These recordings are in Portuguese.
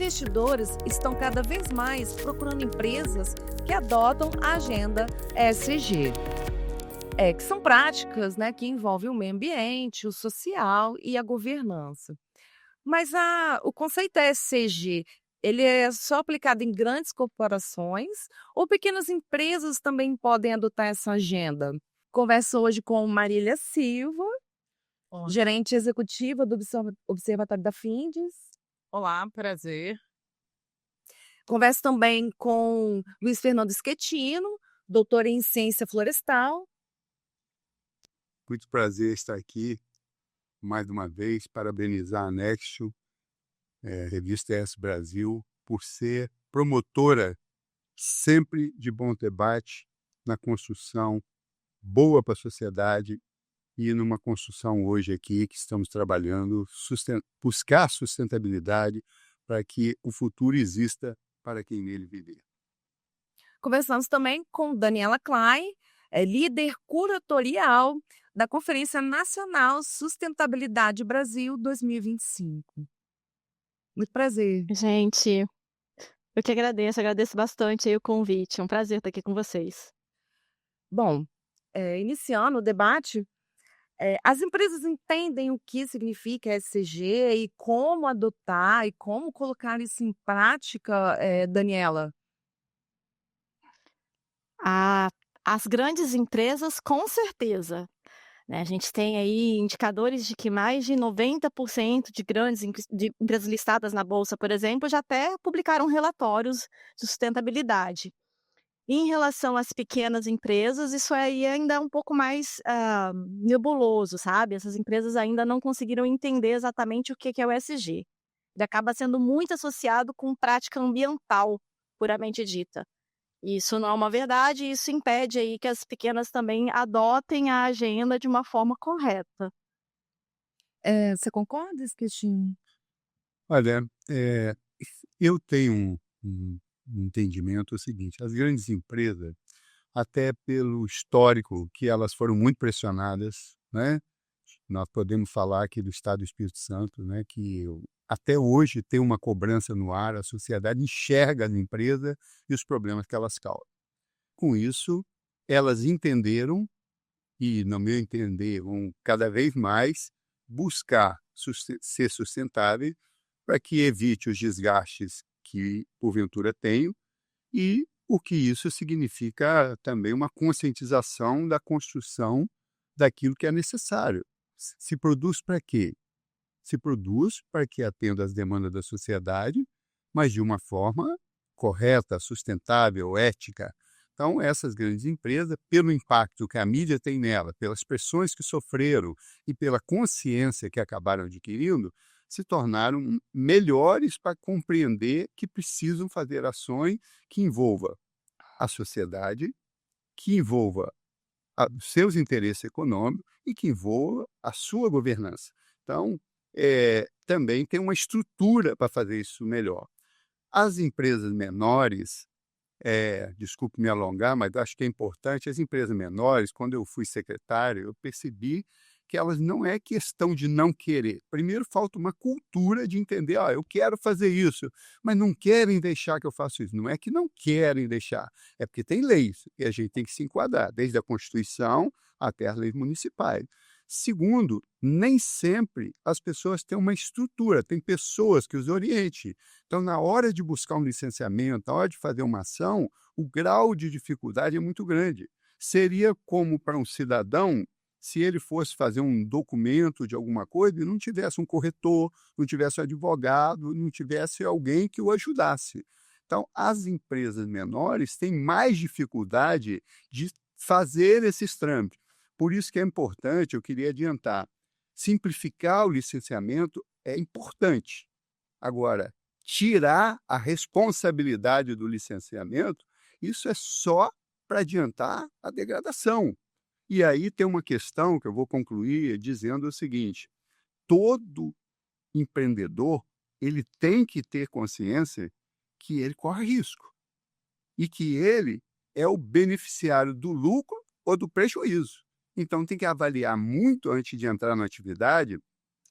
investidores estão cada vez mais procurando empresas que adotam a agenda ESG, que são práticas, né, que envolvem o meio ambiente, o social e a governança. Mas o conceito ESG, ele é só aplicado em grandes corporações ou pequenas empresas também podem adotar essa agenda? Converso hoje com Marília Silva, Ó, gerente executiva do Observatório da Findes. olá, prazer. Converso também com Luiz Fernando Schettino, doutor em ciência florestal. Muito prazer estar aqui mais uma vez, parabenizar a Nextio, Revista ES Brasil, por ser promotora sempre de bom debate na construção boa para a sociedade e numa construção hoje aqui que estamos trabalhando, buscar sustentabilidade para que o futuro exista para quem nele viver. Conversamos também com Daniela Klein, líder curatorial da Conferência Nacional Sustentabilidade Brasil 2025. Muito prazer. Gente, eu que agradeço bastante aí o convite. É um prazer estar aqui com vocês. Bom, iniciando o debate, as empresas entendem o que significa ESG e como adotar e como colocar isso em prática, Daniela? Ah, as grandes empresas, com certeza, né? A gente tem aí indicadores de que mais de 90% de de empresas listadas na Bolsa, por exemplo, já até publicaram relatórios de sustentabilidade. Em relação às pequenas empresas, isso aí ainda é um pouco mais nebuloso, sabe? Essas empresas ainda não conseguiram entender exatamente o que é o ESG. Ele acaba sendo muito associado com prática ambiental, puramente dita. Isso não é uma verdade, e isso impede aí que as pequenas também adotem a agenda de uma forma correta. Você concorda, Schettino? Olha, eu tenho um entendimento seguinte: as grandes empresas, até pelo histórico que elas foram muito pressionadas, né? Nós podemos falar aqui do Estado do Espírito Santo, né, que até hoje tem uma cobrança no ar, a sociedade enxerga as empresas e os problemas que elas causam. Com isso, elas entenderam e, no meu entender, vão cada vez mais buscar ser sustentável para que evite os desgastes que, porventura, tenham, e o que isso significa também uma conscientização da construção daquilo que é necessário. Se produz para quê? Se produz para que atenda às demandas da sociedade, mas de uma forma correta, sustentável, ética. Então, essas grandes empresas, pelo impacto que a mídia tem nela, pelas pressões que sofreram e pela consciência que acabaram adquirindo, se tornaram melhores para compreender que precisam fazer ações que envolvam a sociedade, que envolva os seus interesses econômicos e que envolva a sua governança. Então, também tem uma estrutura para fazer isso melhor. As empresas menores, desculpe me alongar, mas acho que é importante, as empresas menores, quando eu fui secretário, eu percebi que elas não é questão de não querer. Primeiro, falta uma cultura de entender, eu quero fazer isso, mas não querem deixar que eu faça isso. Não é que não querem deixar, é porque tem leis e a gente tem que se enquadrar, desde a Constituição até as leis municipais. Segundo, nem sempre as pessoas têm uma estrutura, tem pessoas que os orientem. Então, na hora de buscar um licenciamento, na hora de fazer uma ação, o grau de dificuldade é muito grande. Seria como para um cidadão se ele fosse fazer um documento de alguma coisa e não tivesse um corretor, não tivesse um advogado, não tivesse alguém que o ajudasse. Então, as empresas menores têm mais dificuldade de fazer esses trâmites. Por isso que é importante, eu queria adiantar, simplificar o licenciamento é importante. Agora, tirar a responsabilidade do licenciamento, isso é só para adiantar a degradação. E aí tem uma questão que eu vou concluir dizendo o seguinte: todo empreendedor ele tem que ter consciência que ele corre risco e que ele é o beneficiário do lucro ou do prejuízo. Então tem que avaliar muito antes de entrar na atividade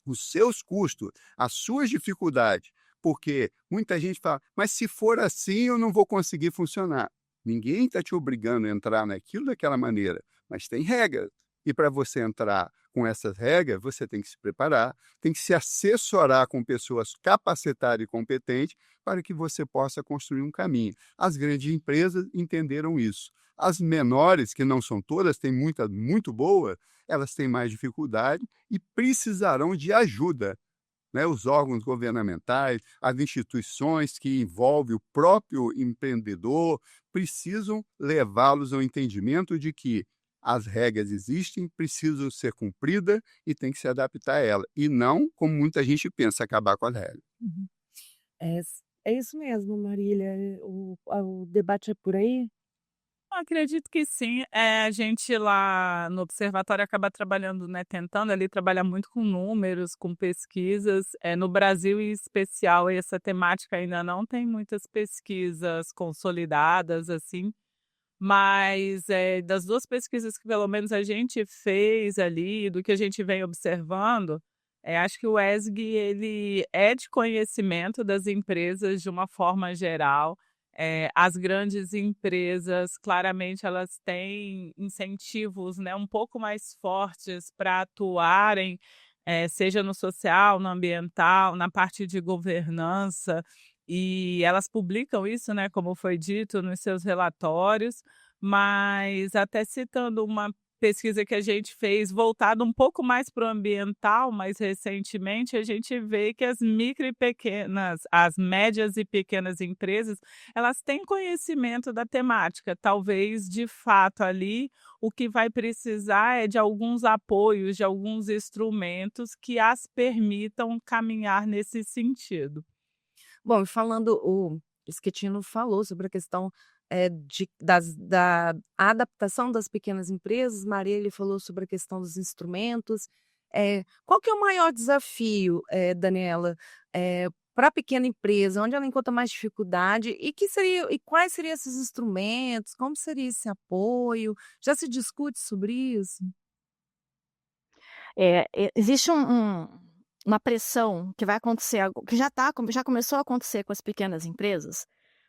os seus custos, as suas dificuldades, Porque muita gente fala, mas se for assim, eu não vou conseguir funcionar. Ninguém está te obrigando a entrar naquilo daquela maneira, mas tem regras. E para você entrar com essas regras, você tem que se preparar, tem que se assessorar com pessoas capacitadas e competentes para que você possa construir um caminho. As grandes empresas entenderam isso. As menores, que não são todas, tem muita muito boa, elas têm mais dificuldade e precisarão de ajuda, né? Os órgãos governamentais, as instituições que envolvem o próprio empreendedor, precisam levá-los ao entendimento de que as regras existem, precisam ser cumpridas e tem que se adaptar a elas. E não, como muita gente pensa, acabar com as regras. Uhum. É isso mesmo, Marília. O debate é por aí? Eu acredito que sim. A gente lá no observatório acaba trabalhando, né, tentando ali trabalhar muito com números, com pesquisas. No Brasil, em especial, essa temática ainda não tem muitas pesquisas consolidadas, assim. Mas, das 2 pesquisas que pelo menos a gente fez ali, do que a gente vem observando, acho que o ESG ele é de conhecimento das empresas de uma forma geral. As grandes empresas, claramente, elas têm incentivos, né, um pouco mais fortes para atuarem, seja no social, no ambiental, na parte de governança, e elas publicam isso, né, como foi dito, nos seus relatórios, mas até citando uma pesquisa que a gente fez voltada um pouco mais para o ambiental, mais recentemente, a gente vê que as médias e pequenas empresas, elas têm conhecimento da temática. Talvez, de fato, ali, o que vai precisar é de alguns apoios, de alguns instrumentos que as permitam caminhar nesse sentido. Bom, e falando o Schettino falou sobre a questão, da adaptação das pequenas empresas, Maria ele falou sobre a questão dos instrumentos. Qual que é o maior desafio, Daniela, pra pequena empresa, onde ela encontra mais dificuldade e quais seriam esses instrumentos, como seria esse apoio? Já se discute sobre isso? Existe uma pressão que vai acontecer que já começou a acontecer com as pequenas empresas,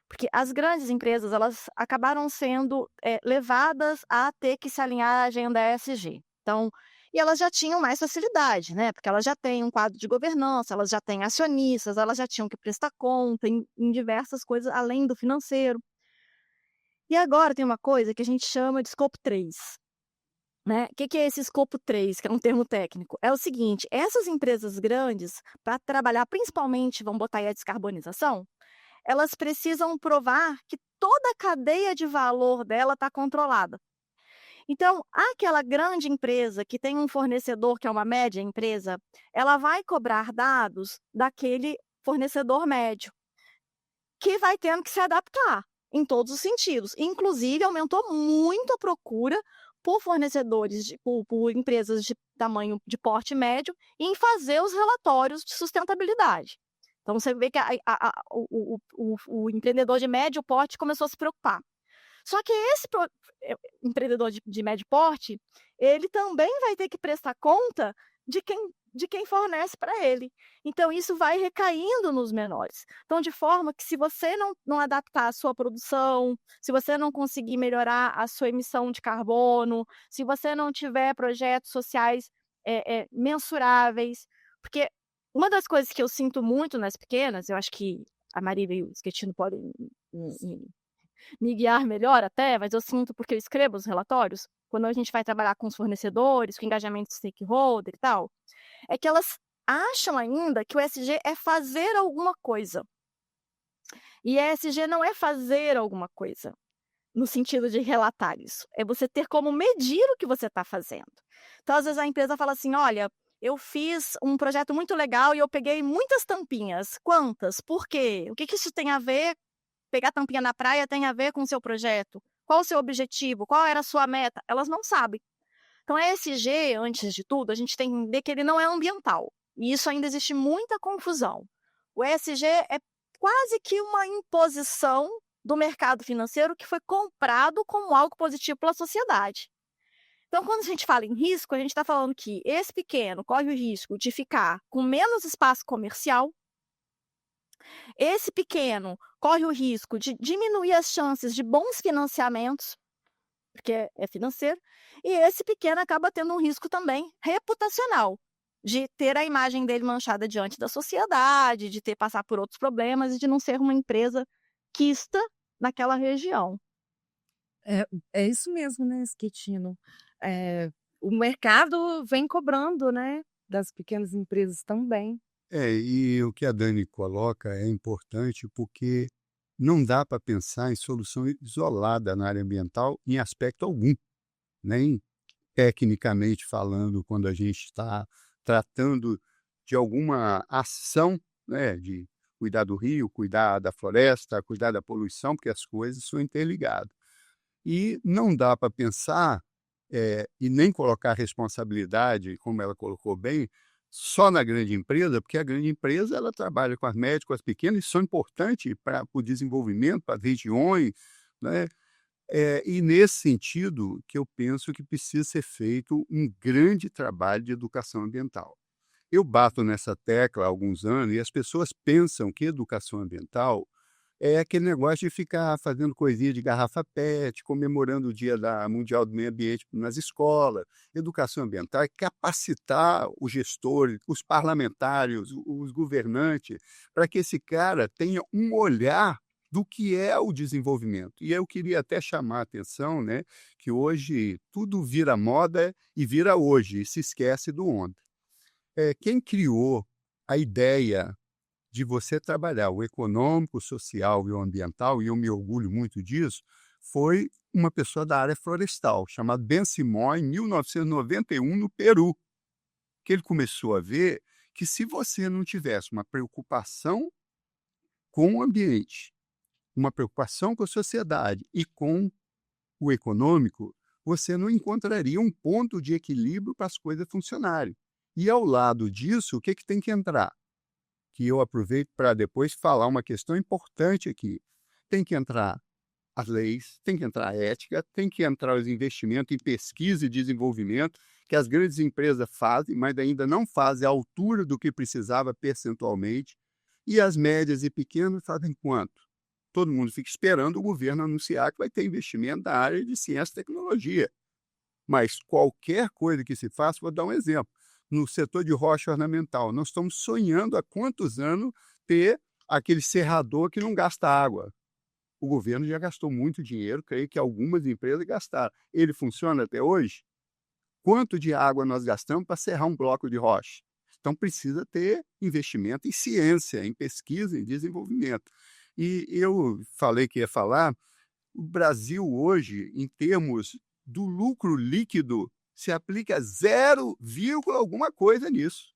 porque as grandes empresas elas acabaram sendo, levadas a ter que se alinhar à agenda ESG. Então e elas já tinham mais facilidade, né, porque elas já têm um quadro de governança, elas já têm acionistas, elas já tinham que prestar conta em diversas coisas além do financeiro. E agora tem uma coisa que a gente chama de escopo 3. Né, que é esse escopo 3, que é um termo técnico? É o seguinte, essas empresas grandes, para trabalhar principalmente, vamos botar aí a descarbonização, elas precisam provar que toda a cadeia de valor dela está controlada. Então, aquela grande empresa que tem um fornecedor que é uma média empresa, ela vai cobrar dados daquele fornecedor médio, que vai tendo que se adaptar em todos os sentidos. Inclusive, aumentou muito a procura por fornecedores, por empresas de tamanho de porte médio, em fazer os relatórios de sustentabilidade. Então, você vê que o empreendedor de médio porte começou a se preocupar. Só que esse empreendedor de médio porte, ele também vai ter que prestar conta de quem fornece para ele. Então, isso vai recaindo nos menores. Então, de forma que se você não adaptar a sua produção, se você não conseguir melhorar a sua emissão de carbono, se você não tiver projetos sociais mensuráveis, porque uma das coisas que eu sinto muito nas pequenas, eu acho que a Marília e o Schettino podem me guiar melhor até, mas eu sinto porque eu escrevo os relatórios, quando a gente vai trabalhar com os fornecedores, com engajamento de stakeholder e tal, é que elas acham ainda que o ESG é fazer alguma coisa. E ESG não é fazer alguma coisa, no sentido de relatar isso. É você ter como medir o que você está fazendo. Então, às vezes, a empresa fala assim, olha, eu fiz um projeto muito legal e eu peguei muitas tampinhas. Quantas? Por quê? O que isso tem a ver? Pegar tampinha na praia tem a ver com o seu projeto? Qual o seu objetivo? Qual era a sua meta? Elas não sabem. Então, ESG, antes de tudo, a gente tem que entender que ele não é ambiental. E isso ainda existe muita confusão. O ESG é quase que uma imposição do mercado financeiro que foi comprado como algo positivo pela sociedade. Então, quando a gente fala em risco, a gente está falando que esse pequeno corre o risco de ficar com menos espaço comercial, Esse pequeno corre o risco de diminuir as chances de bons financiamentos, porque é financeiro, e esse pequeno acaba tendo um risco também reputacional, de ter a imagem dele manchada diante da sociedade, de ter passar por outros problemas e de não ser uma empresa quista naquela região. É isso mesmo, né, Schettino. O mercado vem cobrando, né, das pequenas empresas também. E o que a Dani coloca é importante porque não dá para pensar em solução isolada na área ambiental em aspecto algum, nem tecnicamente falando, quando a gente está tratando de alguma ação, né, de cuidar do rio, cuidar da floresta, cuidar da poluição, porque as coisas são interligadas. E não dá para pensar, e nem colocar responsabilidade, como ela colocou bem, só na grande empresa, porque a grande empresa ela trabalha com as médias, com as pequenas, e são importantes para o desenvolvimento, para as regiões, né? E nesse sentido que eu penso que precisa ser feito um grande trabalho de educação ambiental. Eu bato nessa tecla há alguns anos e as pessoas pensam que educação ambiental é aquele negócio de ficar fazendo coisinha de garrafa PET, comemorando o Dia Mundial do Meio Ambiente nas escolas. Educação ambiental é capacitar os gestores, os parlamentares, os governantes, para que esse cara tenha um olhar do que é o desenvolvimento. E eu queria até chamar a atenção, né, que hoje tudo vira moda e vira hoje, e se esquece do ontem. Quem criou a ideia de você trabalhar o econômico, o social e o ambiental, e eu me orgulho muito disso, foi uma pessoa da área florestal, chamado Ben Simon, em 1991, no Peru, que ele começou a ver que se você não tivesse uma preocupação com o ambiente, uma preocupação com a sociedade e com o econômico, você não encontraria um ponto de equilíbrio para as coisas funcionarem. E ao lado disso, o que tem que entrar? Que eu aproveito para depois falar uma questão importante aqui. Tem que entrar as leis, tem que entrar a ética, tem que entrar os investimentos em pesquisa e desenvolvimento, que as grandes empresas fazem, mas ainda não fazem à altura do que precisava percentualmente, e as médias e pequenas fazem quanto? Todo mundo fica esperando o governo anunciar que vai ter investimento na área de ciência e tecnologia. Mas qualquer coisa que se faça, vou dar um exemplo. No setor de rocha ornamental, nós estamos sonhando há quantos anos ter aquele serrador que não gasta água. O governo já gastou muito dinheiro, creio que algumas empresas gastaram. Ele funciona até hoje? Quanto de água nós gastamos para serrar um bloco de rocha? Então precisa ter investimento em ciência, em pesquisa, em desenvolvimento. E eu falei que ia falar, o Brasil hoje, em termos do lucro líquido, se aplica 0, alguma coisa nisso.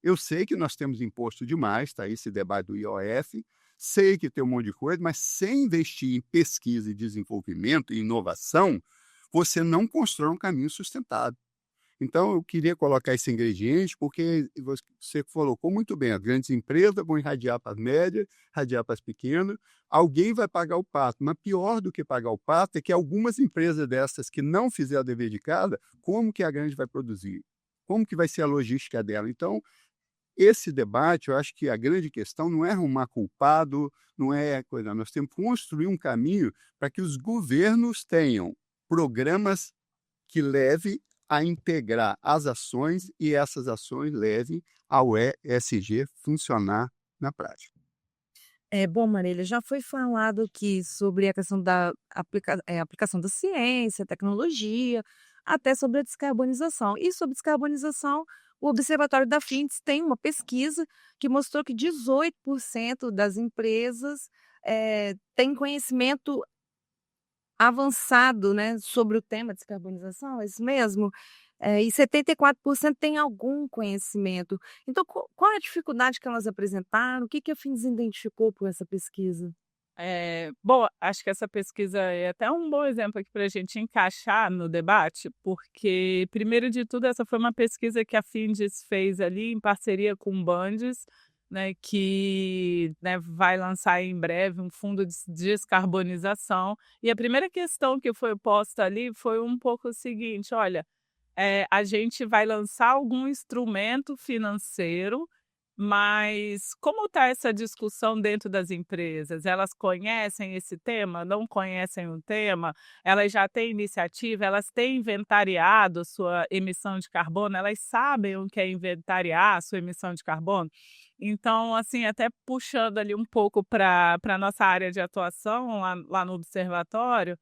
Eu sei que nós temos imposto demais, está esse debate do IOF, sei que tem um monte de coisa, mas sem investir em pesquisa e desenvolvimento e inovação, você não constrói um caminho sustentável. Então, eu queria colocar esse ingrediente, porque você colocou muito bem, as grandes empresas vão irradiar para as médias, irradiar para as pequenas, alguém vai pagar o pato, mas pior do que pagar o pato é que algumas empresas dessas que não fizeram o dever de casa, como que a grande vai produzir? Como que vai ser a logística dela? Então, esse debate, eu acho que a grande questão não é arrumar culpado, não é coisa, nós temos que construir um caminho para que os governos tenham programas que levem a integrar as ações e essas ações levem ao ESG funcionar na prática. Bom, Marília, já foi falado aqui sobre a questão da aplicação da ciência, tecnologia, até sobre a descarbonização. E sobre descarbonização, o Observatório da Fintes tem uma pesquisa que mostrou que 18% das empresas têm conhecimento avançado, né, sobre o tema de descarbonização, é isso mesmo? E 74% têm algum conhecimento. Então, qual é a dificuldade que elas apresentaram? O que a Fintes identificou por essa pesquisa? Bom, acho que essa pesquisa é até um bom exemplo aqui para a gente encaixar no debate, porque, primeiro de tudo, essa foi uma pesquisa que a Findes fez ali em parceria com o Bandes, né, que, né, vai lançar em breve um fundo de descarbonização. E a primeira questão que foi posta ali foi um pouco o seguinte: olha, a gente vai lançar algum instrumento financeiro Mas como está essa discussão dentro das empresas? Elas conhecem esse tema? Não conhecem o tema? Elas já têm iniciativa? Elas têm inventariado sua emissão de carbono? Elas sabem o que é inventariar a sua emissão de carbono? Então, assim, até puxando ali um pouco para a nossa área de atuação lá no observatório,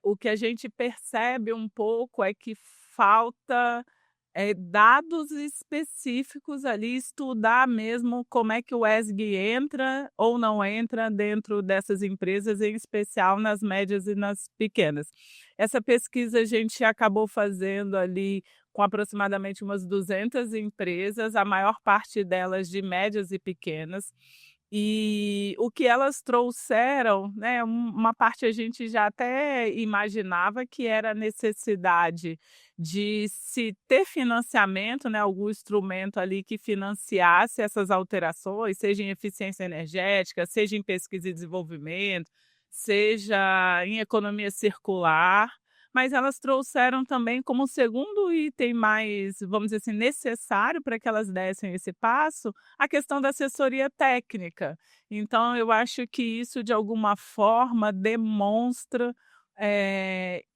o que a gente percebe um pouco é que falta dados específicos ali, estudar mesmo como é que o ESG entra ou não entra dentro dessas empresas, em especial nas médias e nas pequenas. Essa pesquisa a gente acabou fazendo ali com aproximadamente umas 200 empresas, a maior parte delas de médias e pequenas. E o que elas trouxeram, né, uma parte a gente já até imaginava que era a necessidade de se ter financiamento, né, algum instrumento ali que financiasse essas alterações, seja em eficiência energética, seja em pesquisa e desenvolvimento, seja em economia circular, mas elas trouxeram também como segundo item mais, vamos dizer assim, necessário para que elas dessem esse passo, a questão da assessoria técnica. Então, eu acho que isso, de alguma forma, demonstra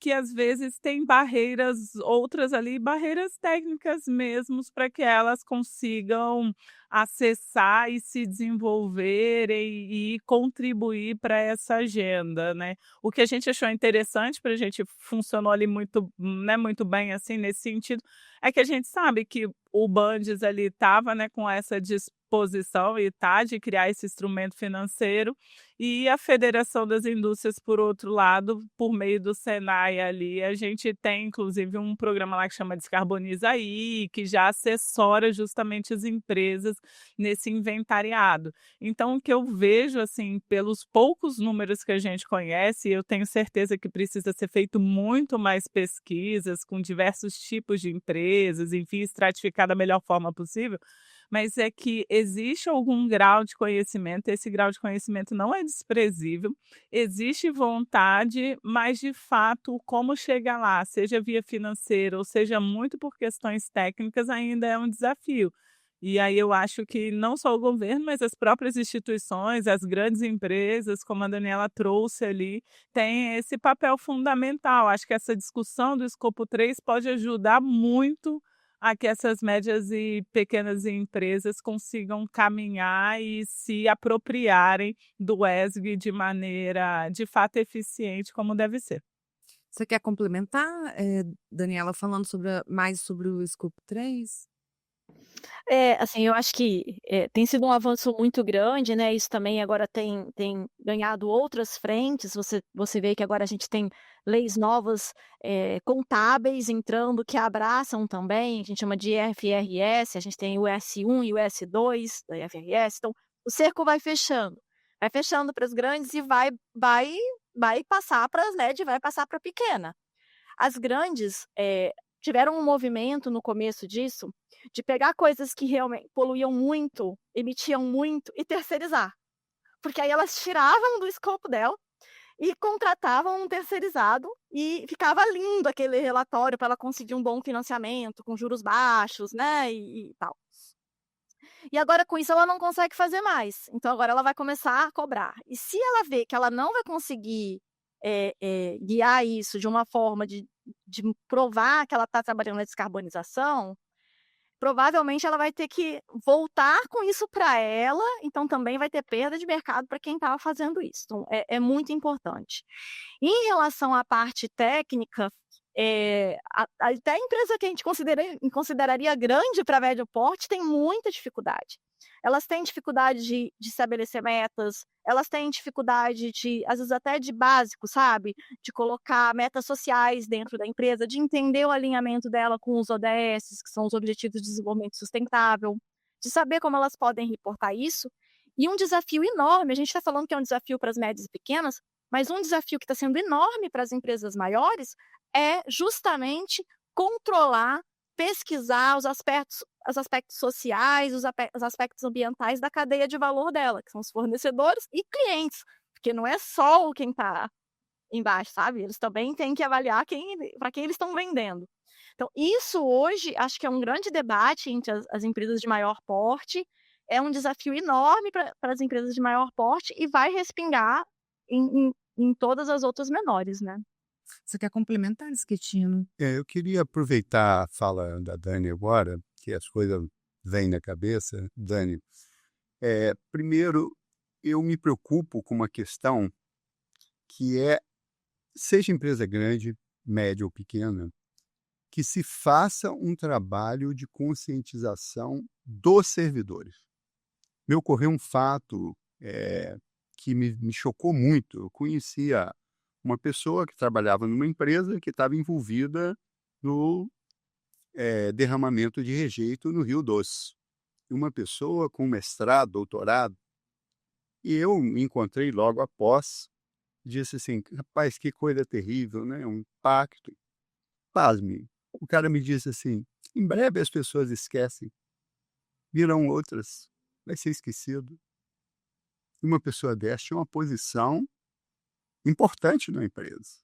que às vezes tem barreiras, outras ali, barreiras técnicas mesmo, para que elas consigam acessar e se desenvolverem e contribuir para essa agenda, né. O que a gente achou interessante, para a gente funcionou ali muito, né, muito bem, assim, nesse sentido, é que a gente sabe que o Bandes ali estava, né, com essa disposição e tá, de criar esse instrumento financeiro, e a Federação das Indústrias, por outro lado, por meio do Senai ali, a gente tem inclusive um programa lá que chama Descarboniza Aí, que já assessora justamente as empresas nesse inventariado. Então, o que eu vejo, assim, pelos poucos números que a gente conhece, eu tenho certeza que precisa ser feito muito mais pesquisas com diversos tipos de empresas, enfim, estratificar da melhor forma possível, mas é que existe algum grau de conhecimento, esse grau de conhecimento não é desprezível, existe vontade, mas de fato como chegar lá, seja via financeira ou seja muito por questões técnicas, ainda é um desafio. E aí eu acho que não só o governo, mas as próprias instituições, as grandes empresas, como a Daniela trouxe ali, têm esse papel fundamental. Acho que essa discussão do escopo 3 pode ajudar muito a que essas médias e pequenas empresas consigam caminhar e se apropriarem do ESG de maneira, de fato, eficiente, como deve ser. Você quer complementar, Daniela, falando mais sobre o escopo 3? Assim, eu acho que, tem sido um avanço muito grande, né, isso também agora tem ganhado outras frentes, você vê que agora a gente tem leis novas, contábeis entrando, que abraçam também, a gente chama de IFRS, a gente tem o S1 e o S2 da IFRS, então o cerco vai fechando para as grandes e vai passar para as médias e vai passar para a pequena. As grandes, tiveram um movimento no começo disso, de pegar coisas que realmente poluíam muito, emitiam muito e terceirizar. Porque aí elas tiravam do escopo dela e contratavam um terceirizado e ficava lindo aquele relatório para ela conseguir um bom financiamento com juros baixos, né, e tal. E agora com isso ela não consegue fazer mais, então agora ela vai começar a cobrar. E se ela vê que ela não vai conseguir, guiar isso de uma forma de provar que ela está trabalhando na descarbonização, provavelmente ela vai ter que voltar com isso para ela, então também vai ter perda de mercado para quem estava fazendo isso. Então é muito importante. Em relação à parte técnica, até a empresa que a gente consideraria grande para médio porte tem muita dificuldade. Elas têm dificuldade de estabelecer metas, elas têm dificuldade às vezes até de básico, sabe? De colocar metas sociais dentro da empresa, de entender o alinhamento dela com os ODS, que são os Objetivos de Desenvolvimento Sustentável, de saber como elas podem reportar isso. E um desafio enorme, a gente está falando que é um desafio para as médias e pequenas, mas um desafio que está sendo enorme para as empresas maiores é justamente controlar, pesquisar os aspectos sociais, os aspectos ambientais da cadeia de valor dela, que são os fornecedores e clientes, porque não é só quem está embaixo, sabe? Eles também têm que avaliar para quem eles estão vendendo. Então, isso hoje acho que é um grande debate entre as empresas de maior porte, é um desafio enorme para as empresas de maior porte e vai respingar em todas as outras menores, né. Você quer complementar, Schettino? Eu queria aproveitar a fala da Dani agora, que as coisas vêm na cabeça. Dani, primeiro, eu me preocupo com uma questão que é, seja empresa grande, média ou pequena, que se faça um trabalho de conscientização dos servidores. Me ocorreu um fato que me chocou muito. Eu conhecia uma pessoa que trabalhava numa empresa que estava envolvida no derramamento de rejeito no Rio Doce. Uma pessoa com mestrado, doutorado, e eu me encontrei logo após, disse assim: rapaz, que coisa terrível, né? Um impacto. Pasme, o cara me disse assim: em breve as pessoas esquecem, virão outras, vai ser esquecido. E uma pessoa dessa tinha uma posição importante na empresa.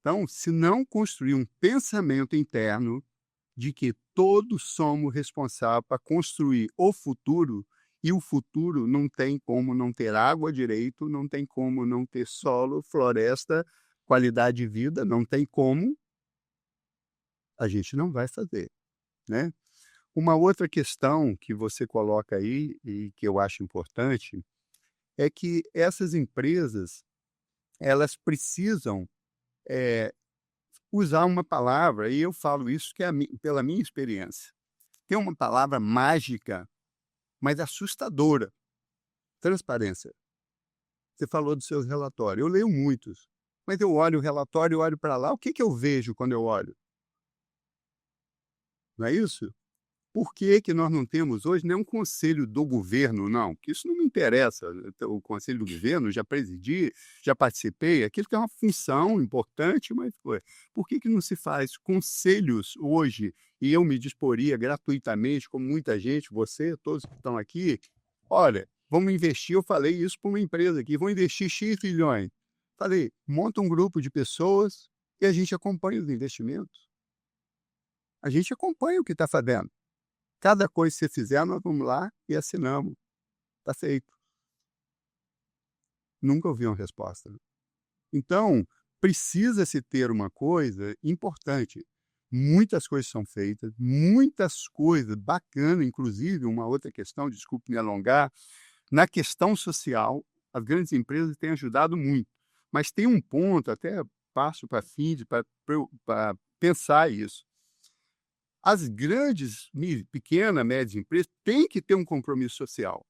Então, se não construir um pensamento interno de que todos somos responsáveis para construir o futuro, e o futuro não tem como não ter água direito, não tem como não ter solo, floresta, qualidade de vida, não tem como, a gente não vai fazer, né? Uma outra questão que você coloca aí e que eu acho importante é que essas empresas, elas precisam usar uma palavra, e eu falo isso que é pela minha experiência. Tem uma palavra mágica, mas assustadora: transparência. Você falou do seu relatório. Eu leio muitos, mas eu olho o relatório, eu olho para lá, o que eu vejo quando eu olho? Não é isso? Por que que nós não temos hoje nenhum conselho do governo, não? Que isso não me interessa. O conselho do governo, já presidi, já participei, aquilo que é uma função importante, mas por que que não se faz conselhos hoje? E eu me disporia gratuitamente, como muita gente, você, todos que estão aqui, olha, vamos investir, eu falei isso para uma empresa aqui, vão investir X trilhões. Falei, monta um grupo de pessoas e a gente acompanha os investimentos. A gente acompanha o que está fazendo. Cada coisa que você fizer, nós vamos lá e assinamos. Está feito. Nunca ouvi uma resposta. Então, precisa-se ter uma coisa importante. Muitas coisas são feitas, muitas coisas bacanas, inclusive uma outra questão, desculpe me alongar, na questão social, as grandes empresas têm ajudado muito. Mas tem um ponto, até passo para FIND, para pensar isso. As grandes, pequenas, médias empresas têm que ter um compromisso social.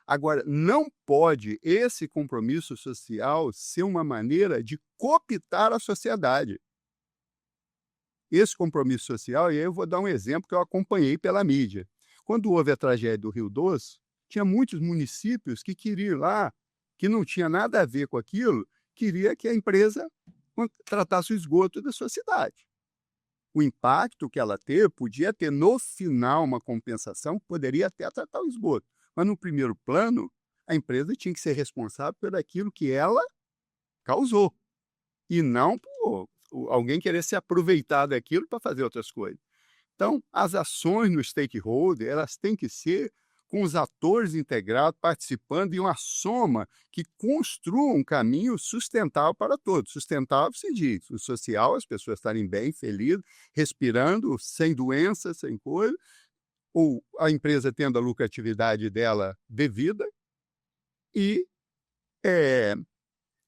Agora, não pode esse compromisso social ser uma maneira de cooptar a sociedade. Esse compromisso social, e aí eu vou dar um exemplo que eu acompanhei pela mídia. Quando houve a tragédia do Rio Doce, tinha muitos municípios que queriam ir lá, que não tinha nada a ver com aquilo, queria que a empresa tratasse o esgoto da sua cidade. O impacto que ela teve podia ter, no final, uma compensação, poderia até tratar o esgoto. Mas, no primeiro plano, a empresa tinha que ser responsável por aquilo que ela causou. E não por alguém querer se aproveitar daquilo para fazer outras coisas. Então, as ações no stakeholder, elas têm que ser com os atores integrados, participando de uma soma que construa um caminho sustentável para todos. Sustentável se diz, o social, as pessoas estarem bem, felizes, respirando, sem doenças, sem coisa, ou a empresa tendo a lucratividade dela devida, e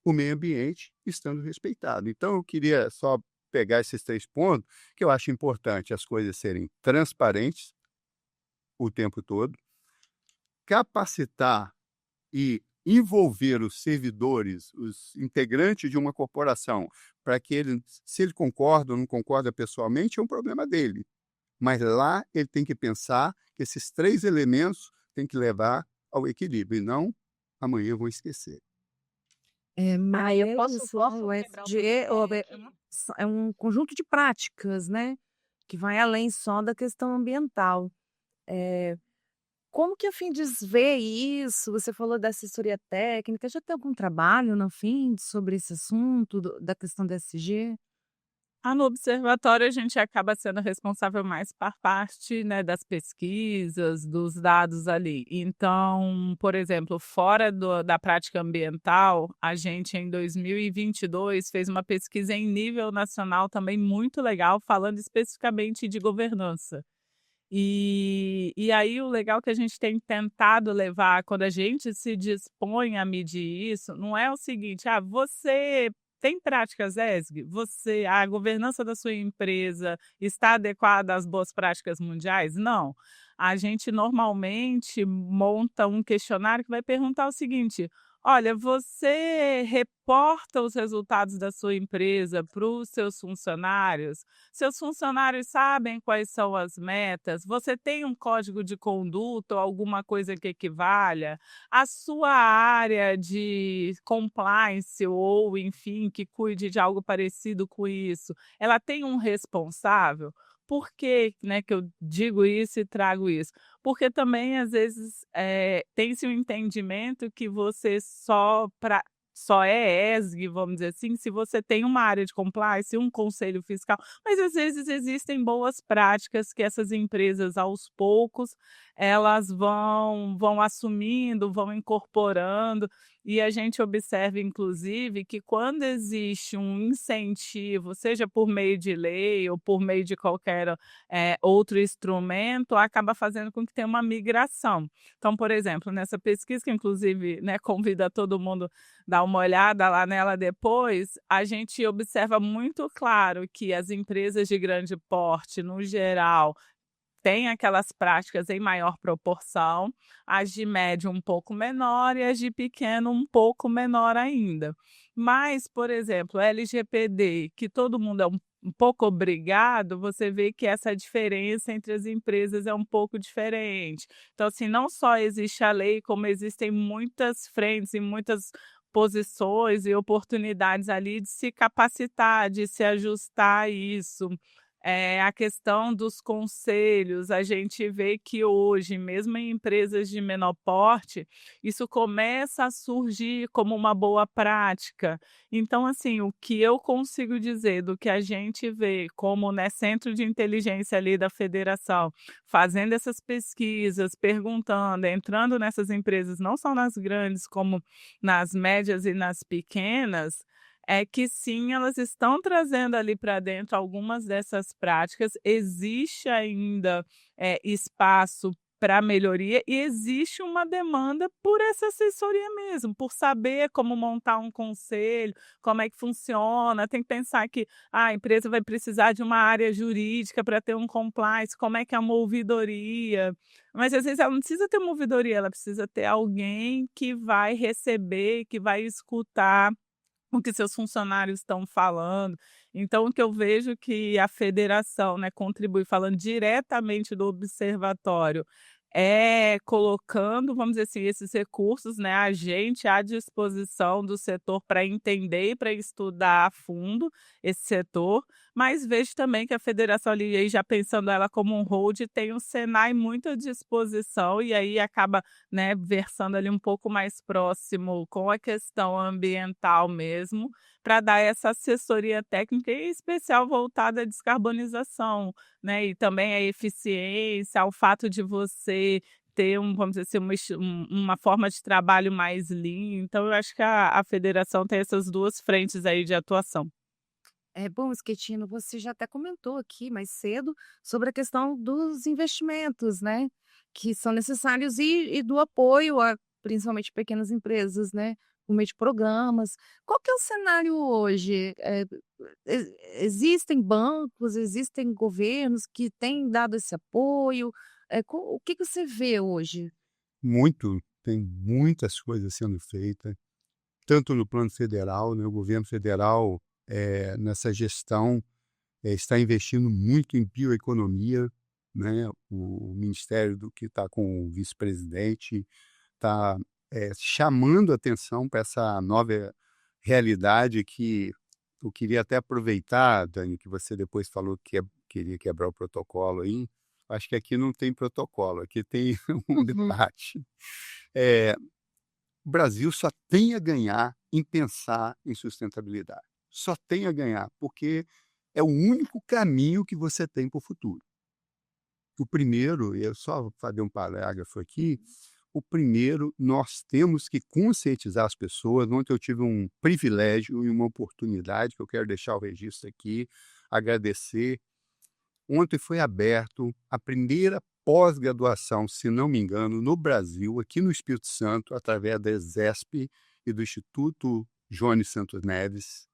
o meio ambiente estando respeitado. Então, eu queria só pegar esses 3 pontos, que eu acho importante as coisas serem transparentes o tempo todo, capacitar e envolver os servidores, os integrantes de uma corporação, para que ele, se ele concorda ou não concorda pessoalmente, é um problema dele. Mas lá ele tem que pensar que esses 3 elementos têm que levar ao equilíbrio, e não amanhã eu vou esquecer. Mas eu posso o quebrar um ESG pouquinho é um conjunto de práticas, né, que vai além só da questão ambiental. Como que a Findes vê isso? Você falou da assessoria técnica, já tem algum trabalho na Findes sobre esse assunto da questão do ESG? No observatório a gente acaba sendo responsável mais por parte, né, das pesquisas, dos dados ali. Então, por exemplo, fora da prática ambiental, a gente em 2022 fez uma pesquisa em nível nacional também muito legal, falando especificamente de governança. E aí o legal que a gente tem tentado levar quando a gente se dispõe a medir isso, não é o seguinte: "Ah, você tem práticas ESG? A governança da sua empresa está adequada às boas práticas mundiais?" Não. A gente normalmente monta um questionário que vai perguntar o seguinte: "Olha, você reporta os resultados da sua empresa para os seus funcionários? Seus funcionários sabem quais são as metas? Você tem um código de conduta ou alguma coisa que equivalha? A sua área de compliance ou, enfim, que cuide de algo parecido com isso, ela tem um responsável?" Por que, né, que eu digo isso e trago isso? Porque também, às vezes, tem-se um entendimento que você só é ESG, vamos dizer assim, se você tem uma área de compliance, um conselho fiscal, mas às vezes existem boas práticas que essas empresas, aos poucos, elas vão assumindo, vão incorporando, e a gente observa, inclusive, que quando existe um incentivo, seja por meio de lei ou por meio de qualquer, outro instrumento, acaba fazendo com que tenha uma migração. Então, por exemplo, nessa pesquisa que inclusive, né, convida todo mundo dar uma olhada lá nela depois, a gente observa muito claro que as empresas de grande porte, no geral, têm aquelas práticas em maior proporção, as de médio um pouco menor e as de pequeno um pouco menor ainda. Mas, por exemplo, LGPD, que todo mundo é um pouco obrigado, você vê que essa diferença entre as empresas é um pouco diferente. Então, assim, não só existe a lei, como existem muitas frentes e muitas posições e oportunidades ali de se capacitar, de se ajustar a isso. A questão dos conselhos, a gente vê que hoje, mesmo em empresas de menor porte, isso começa a surgir como uma boa prática. Então, assim, o que eu consigo dizer do que a gente vê como, né, centro de inteligência ali da federação, fazendo essas pesquisas, perguntando, entrando nessas empresas, não só nas grandes, como nas médias e nas pequenas, é que sim, elas estão trazendo ali para dentro algumas dessas práticas. Existe ainda, espaço para melhoria e existe uma demanda por essa assessoria mesmo, por saber como montar um conselho, como é que funciona. Tem que pensar que a empresa vai precisar de uma área jurídica para ter um compliance, como é que é uma ouvidoria. Mas às vezes ela não precisa ter uma ouvidoria, ela precisa ter alguém que vai receber, que vai escutar o que seus funcionários estão falando. Então, o que eu vejo que a federação, né, contribui falando diretamente do observatório, é colocando, vamos dizer assim, esses recursos, né, a gente à disposição do setor para entender e para estudar a fundo esse setor, mas vejo também que a federação ali, aí já pensando ela como um hold, tem o Senai muito à disposição e aí acaba, né, versando ali um pouco mais próximo com a questão ambiental mesmo, para dar essa assessoria técnica e especial voltada à descarbonização, né, e também a eficiência, ao fato de você ter vamos dizer assim, uma forma de trabalho mais lean. Então eu acho que a federação tem essas 2 frentes aí de atuação. É bom, Schettino, você já até comentou aqui mais cedo sobre a questão dos investimentos, né, que são necessários e do apoio a principalmente pequenas empresas, né, por meio de programas. Qual que é o cenário hoje? Existem bancos, existem governos que têm dado esse apoio? O que que você vê hoje? Tem muitas coisas sendo feitas, tanto no plano federal, né, o governo federal, nessa gestão, está investindo muito em bioeconomia, né, o ministério do que está com o vice-presidente está, chamando atenção para essa nova realidade que eu queria até aproveitar, Dani, que você depois falou que queria quebrar o protocolo aí, acho que aqui não tem protocolo, aqui tem um Uhum. debate. Eh, o Brasil só tem a ganhar em pensar em sustentabilidade, só tem a ganhar, porque É o único caminho que você tem para o futuro. O primeiro, eu só vou fazer um parágrafo aqui, o primeiro, nós temos que conscientizar as pessoas. Ontem eu tive um privilégio e uma oportunidade, que eu quero deixar o registro aqui, agradecer. Ontem foi aberto a primeira pós-graduação, se não me engano, no Brasil, aqui no Espírito Santo, através da ESESP e do Instituto Jones Santos Neves,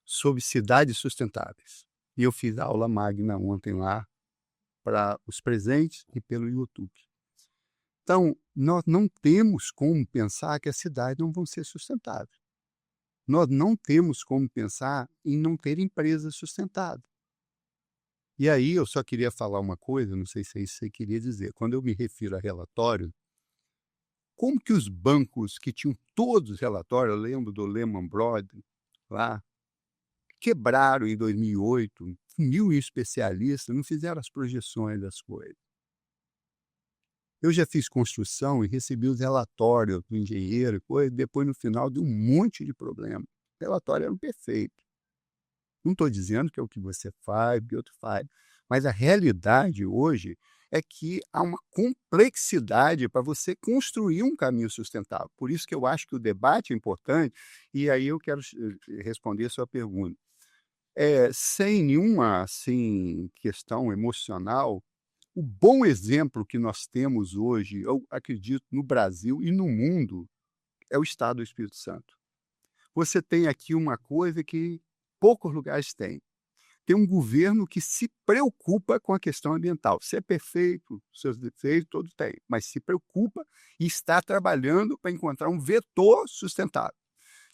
sobre cidades sustentáveis. E eu fiz a aula magna ontem lá, para os presentes e pelo YouTube. Então, nós não temos como pensar que as cidades não vão ser sustentáveis. Nós não temos como pensar em não ter empresas sustentáveis. E aí eu só queria falar uma coisa, não sei se é isso que você queria dizer. Quando eu me refiro a relatório, como que os bancos que tinham todos os relatórios, eu lembro do Lehman Brothers lá, quebraram em 2008, 1.000 especialistas, não fizeram as projeções das coisas. Eu já fiz construção e recebi os relatórios do engenheiro, depois no final deu um monte de problema. O relatório era perfeito. Não estou dizendo que é o que você faz, o que outro faz, mas a realidade hoje é que há uma complexidade para você construir um caminho sustentável. Por isso que eu acho que o debate é importante, e aí eu quero responder a sua pergunta. Sem nenhuma questão emocional, o bom exemplo que nós temos hoje, eu acredito, no Brasil e no mundo, é o Estado do Espírito Santo. Você tem aqui uma coisa que poucos lugares têm. Tem um governo que se preocupa com a questão ambiental. Se é perfeito, seus defeitos, todos têm, mas se preocupa e está trabalhando para encontrar um vetor sustentável.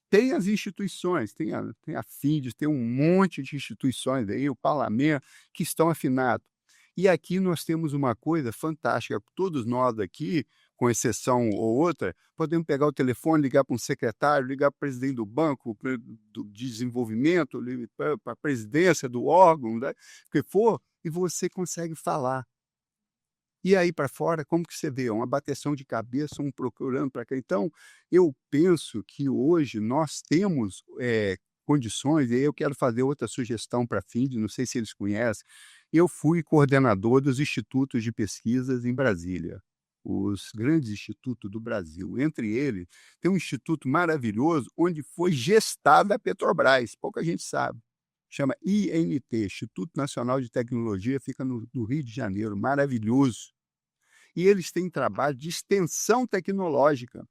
Tem as instituições, tem a FINDES, tem um monte de instituições aí, o parlamento, que estão afinados. E aqui nós temos uma coisa fantástica, todos nós aqui, com exceção ou outra, podemos pegar o telefone, ligar para um secretário, ligar para o presidente do banco, do desenvolvimento, para a presidência do órgão, né, o que for, e você consegue falar. E aí para fora, como que você vê? Uma bateção de cabeça, um procurando para cá. Então, eu penso que hoje nós temos condições, e aí eu quero fazer outra sugestão para a FINDE, não sei se eles conhecem. Eu fui coordenador dos institutos de pesquisas em Brasília, os grandes institutos do Brasil. Entre eles, tem um instituto maravilhoso onde foi gestada a Petrobras, pouca gente sabe. Chama INT, Instituto Nacional de Tecnologia, fica no Rio de Janeiro, maravilhoso. E eles têm trabalho de extensão tecnológica.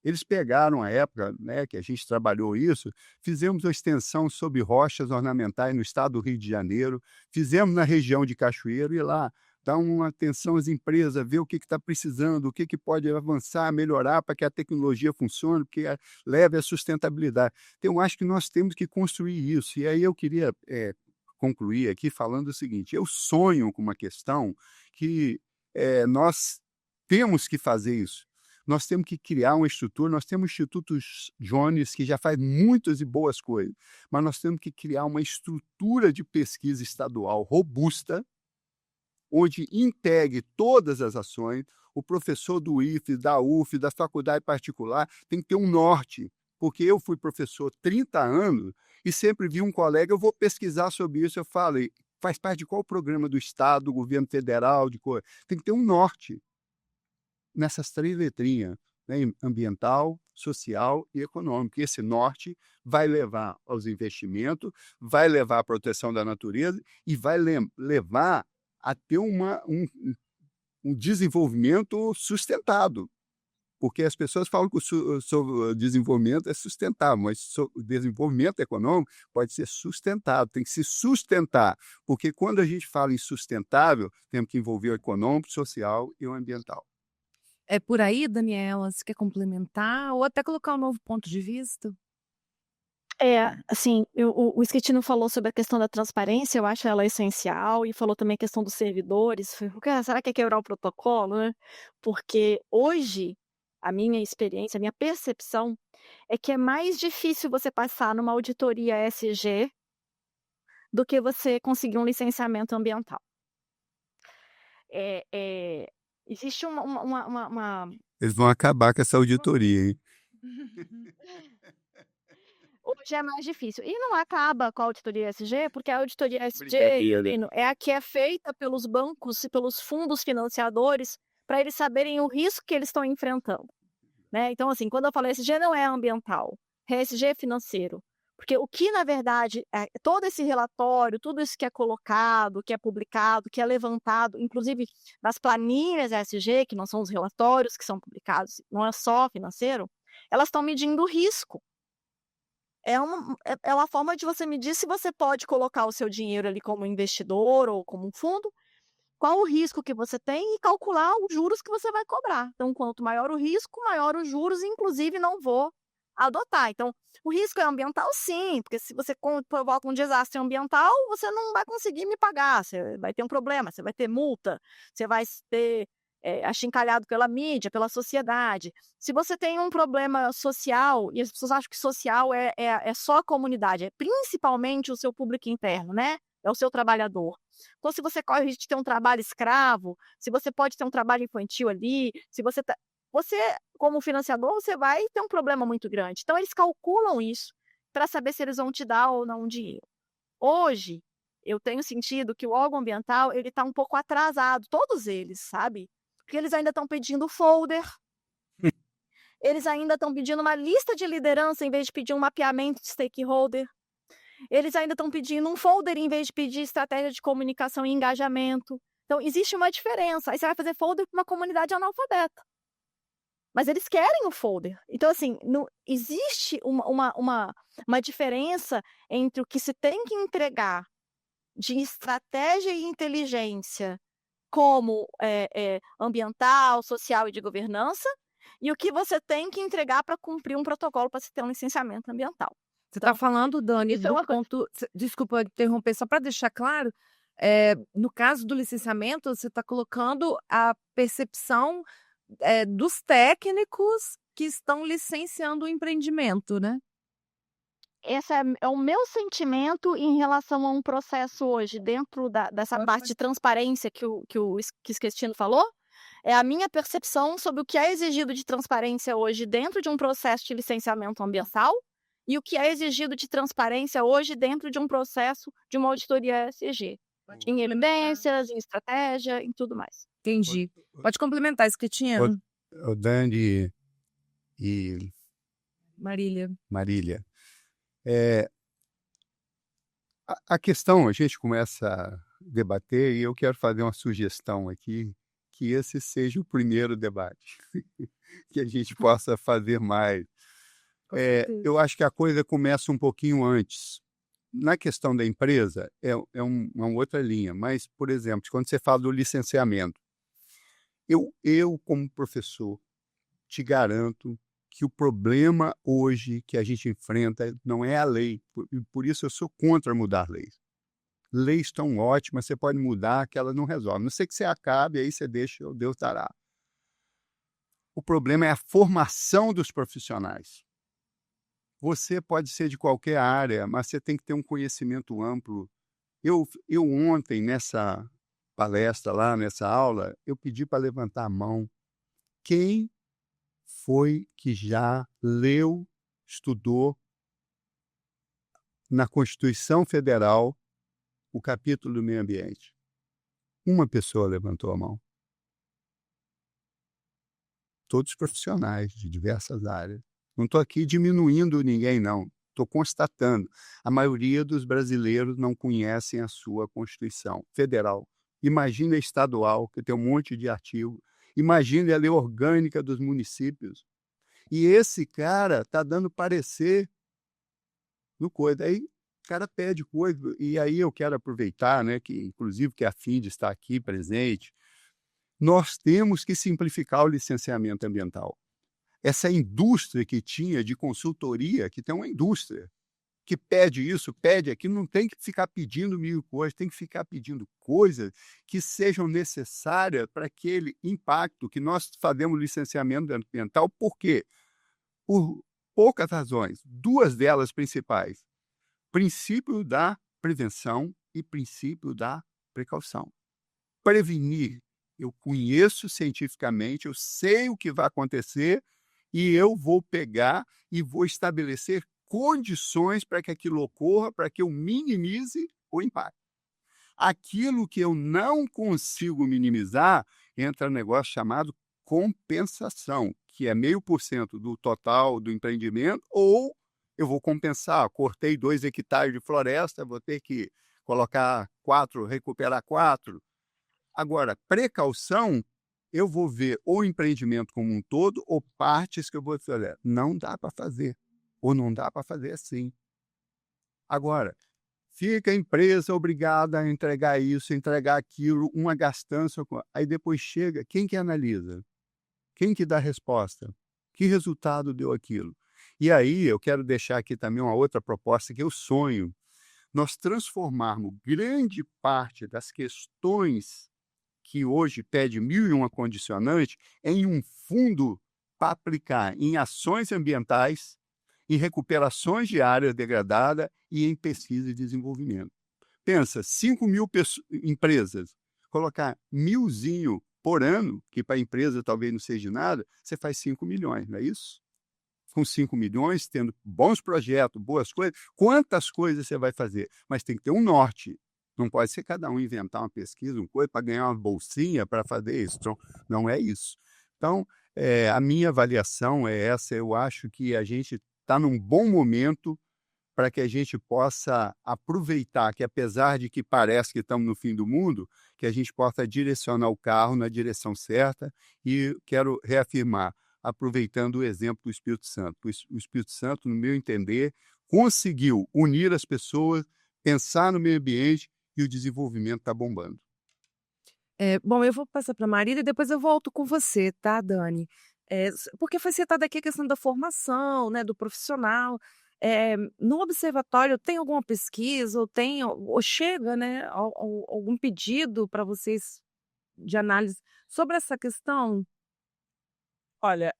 Eles pegaram a época, né, que a gente trabalhou isso, fizemos uma extensão sobre rochas ornamentais no estado do Rio de Janeiro, fizemos na região de Cachoeiro, e lá dá uma atenção às empresas, ver o que está precisando, o que pode avançar, melhorar para que a tecnologia funcione, que leve à sustentabilidade. Então, eu acho que nós temos que construir isso. E aí eu queria concluir aqui falando o seguinte: eu sonho com uma questão que nós temos que fazer isso. Nós temos que criar uma estrutura, nós temos institutos Jones que já faz muitas e boas coisas, mas nós temos que criar uma estrutura de pesquisa estadual robusta, onde integre todas as ações. O professor do IFES, da UF, da faculdade particular, tem que ter um norte, porque eu fui professor 30 anos e sempre vi um colega, eu vou pesquisar sobre isso, eu falei, faz parte de qual programa do Estado, do governo federal, tem que ter um norte nessas 3 letrinhas, né? Ambiental, social e econômico. E esse norte vai levar aos investimentos, vai levar à proteção da natureza e vai levar a ter um desenvolvimento sustentado. Porque as pessoas falam que o desenvolvimento é sustentável, mas o desenvolvimento econômico pode ser sustentado, tem que se sustentar. Porque quando a gente fala em sustentável, temos que envolver o econômico, social e o ambiental. É por aí, Daniela? Você quer complementar ou até colocar um novo ponto de vista? Assim, o Schettino falou sobre a questão da transparência, eu acho ela essencial, e falou também a questão dos servidores. Será que é quebrar o protocolo, né? Porque hoje, a minha experiência, a minha percepção é que é mais difícil você passar numa auditoria ESG do que você conseguir um licenciamento ambiental. Existe uma Eles vão acabar com essa auditoria, hein? Hoje é mais difícil. E não acaba com a auditoria ESG, porque a auditoria ESG, Brincadeira. Lino, é a que é feita pelos bancos e pelos fundos financiadores para eles saberem o risco que eles estão enfrentando, né? Então, assim, quando eu falo ESG não é ambiental, é ESG financeiro. Porque o que, na verdade, todo esse relatório, tudo isso que é colocado, que é publicado, que é levantado, inclusive nas planilhas ESG, que não são os relatórios que são publicados, não é só financeiro, elas estão medindo o risco. É uma forma de você medir se você pode colocar o seu dinheiro ali como investidor ou como um fundo, qual o risco que você tem e calcular os juros que você vai cobrar. Então, quanto maior o risco, maior os juros, inclusive não vou adotar. Então, o risco é ambiental, sim, porque se você provoca um desastre ambiental, você não vai conseguir me pagar, você vai ter um problema, você vai ter multa, você vai ter achincalhado pela mídia, pela sociedade. Se você tem um problema social, e as pessoas acham que social é só a comunidade, é principalmente o seu público interno, né? É o seu trabalhador. Então, se você corre o risco de ter um trabalho escravo, se você pode ter um trabalho infantil ali, se você como financiador, você vai ter um problema muito grande. Então, eles calculam isso para saber se eles vão te dar ou não dinheiro. Hoje, eu tenho sentido que o órgão ambiental ele está um pouco atrasado, todos eles, sabe? Porque eles ainda estão pedindo folder, eles ainda estão pedindo uma lista de liderança em vez de pedir um mapeamento de stakeholder. Eles ainda estão pedindo um folder em vez de pedir estratégia de comunicação e engajamento. Então, existe uma diferença. Aí você vai fazer folder para uma comunidade analfabeta. Mas eles querem o folder. Então, assim, existe uma diferença entre o que se tem que entregar de estratégia e inteligência como ambiental, social e de governança, e o que você tem que entregar para cumprir um protocolo para se ter um licenciamento ambiental. Você está falando, Dani, isso é do uma coisa. ponto. Desculpa interromper, só para deixar claro, no caso do licenciamento, você está colocando a percepção dos técnicos que estão licenciando o empreendimento, né? Esse é o meu sentimento em relação a um processo hoje, dentro dessa parte de transparência que o Esquestino falou. É a minha percepção sobre o que é exigido de transparência hoje dentro de um processo de licenciamento ambiental e o que é exigido de transparência hoje dentro de um processo de uma auditoria ESG. Em evidências, em estratégia, em tudo mais. Entendi. Pode complementar, Esquetino. O Dani e Marília. A questão, a gente começa a debater e eu quero fazer uma sugestão aqui, que esse seja o primeiro debate, que a gente possa fazer mais. Eu acho que a coisa começa um pouquinho antes. Na questão da empresa, uma outra linha, mas, por exemplo, quando você fala do licenciamento, eu como professor, te garanto que o problema hoje que a gente enfrenta não é a lei, por isso eu sou contra mudar leis. Leis tão ótimas, você pode mudar, que ela não resolve. A não sei que você acabe, aí você deixa, o Deus dará. O problema é a formação dos profissionais. Você pode ser de qualquer área, mas você tem que ter um conhecimento amplo. Eu ontem, nessa palestra lá, nessa aula, eu pedi para levantar a mão. Quem foi que já leu, estudou na Constituição Federal o capítulo do meio ambiente? Uma pessoa levantou a mão. Todos profissionais de diversas áreas. Não estou aqui diminuindo ninguém, não. Estou constatando. A maioria dos brasileiros não conhecem a sua Constituição Federal. Imagine a estadual, que tem um monte de artigo. Imagine a lei orgânica dos municípios. E esse cara está dando parecer no coisa. Aí o cara pede coisa. E aí eu quero aproveitar, né, que inclusive que a FIND está aqui presente. Nós temos que simplificar o licenciamento ambiental. Essa indústria que tinha de consultoria, que tem uma indústria que pede isso, pede aquilo, não tem que ficar pedindo mil coisas, tem que ficar pedindo coisas que sejam necessárias para aquele impacto que nós fazemos licenciamento ambiental. Por quê? Por poucas razões. Duas delas principais. Princípio da prevenção e princípio da precaução. Prevenir. Eu conheço cientificamente, eu sei o que vai acontecer e eu vou pegar e vou estabelecer condições para que aquilo ocorra, para que eu minimize o impacto. Aquilo que eu não consigo minimizar, entra no negócio chamado compensação, que é 0,5% do total do empreendimento, ou eu vou compensar, cortei 2 hectares de floresta, vou ter que colocar 4, recuperar 4. Agora, precaução, eu vou ver o empreendimento como um todo ou partes que eu vou dizer, olha, não dá para fazer, ou não dá para fazer assim. Agora, fica a empresa obrigada a entregar isso, entregar aquilo, uma gastança. Aí depois chega, quem que analisa? Quem que dá a resposta? Que resultado deu aquilo? E aí eu quero deixar aqui também uma outra proposta que eu sonho. Nós transformarmos grande parte das questões que hoje pede 1.001 condicionantes em um fundo para aplicar em ações ambientais, em recuperações de área degradada e em pesquisa e desenvolvimento. Pensa, 5.000 empresas, colocar 1.000zinho por ano, que para a empresa talvez não seja nada, você faz 5 milhões, não é isso? Com 5 milhões, tendo bons projetos, boas coisas, quantas coisas você vai fazer? Mas tem que ter um norte. Não pode ser cada um inventar uma pesquisa, uma coisa, para ganhar uma bolsinha para fazer isso. Então, não é isso. Então, a minha avaliação é essa. Eu acho que a gente está num bom momento para que a gente possa aproveitar que, apesar de que parece que estamos no fim do mundo, que a gente possa direcionar o carro na direção certa. E quero reafirmar, aproveitando o exemplo do Espírito Santo. O Espírito Santo, no meu entender, conseguiu unir as pessoas, pensar no meio ambiente e o desenvolvimento está bombando. Bom, eu vou passar para a Marília e depois eu volto com você, tá, Dani? Porque foi citada aqui a questão da formação, né, do profissional. No observatório tem alguma pesquisa ou chega, né, algum pedido para vocês de análise sobre essa questão? Olha,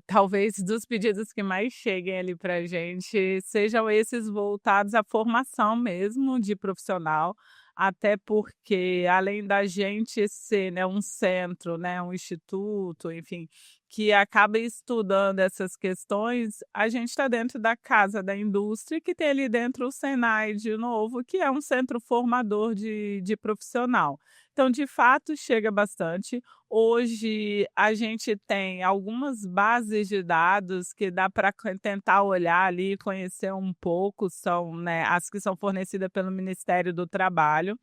talvez dos pedidos que mais cheguem ali pra gente sejam esses voltados à formação mesmo de profissional, até porque além da gente ser, né, um centro, né, um instituto, enfim, que acaba estudando essas questões, a gente está dentro da Casa da Indústria, que tem ali dentro o Senai de novo, que é um centro formador de profissional. Então, de fato, chega bastante. Hoje a gente tem algumas bases de dados que dá para tentar olhar ali, conhecer um pouco, são, né, as que são fornecidas pelo Ministério do Trabalho.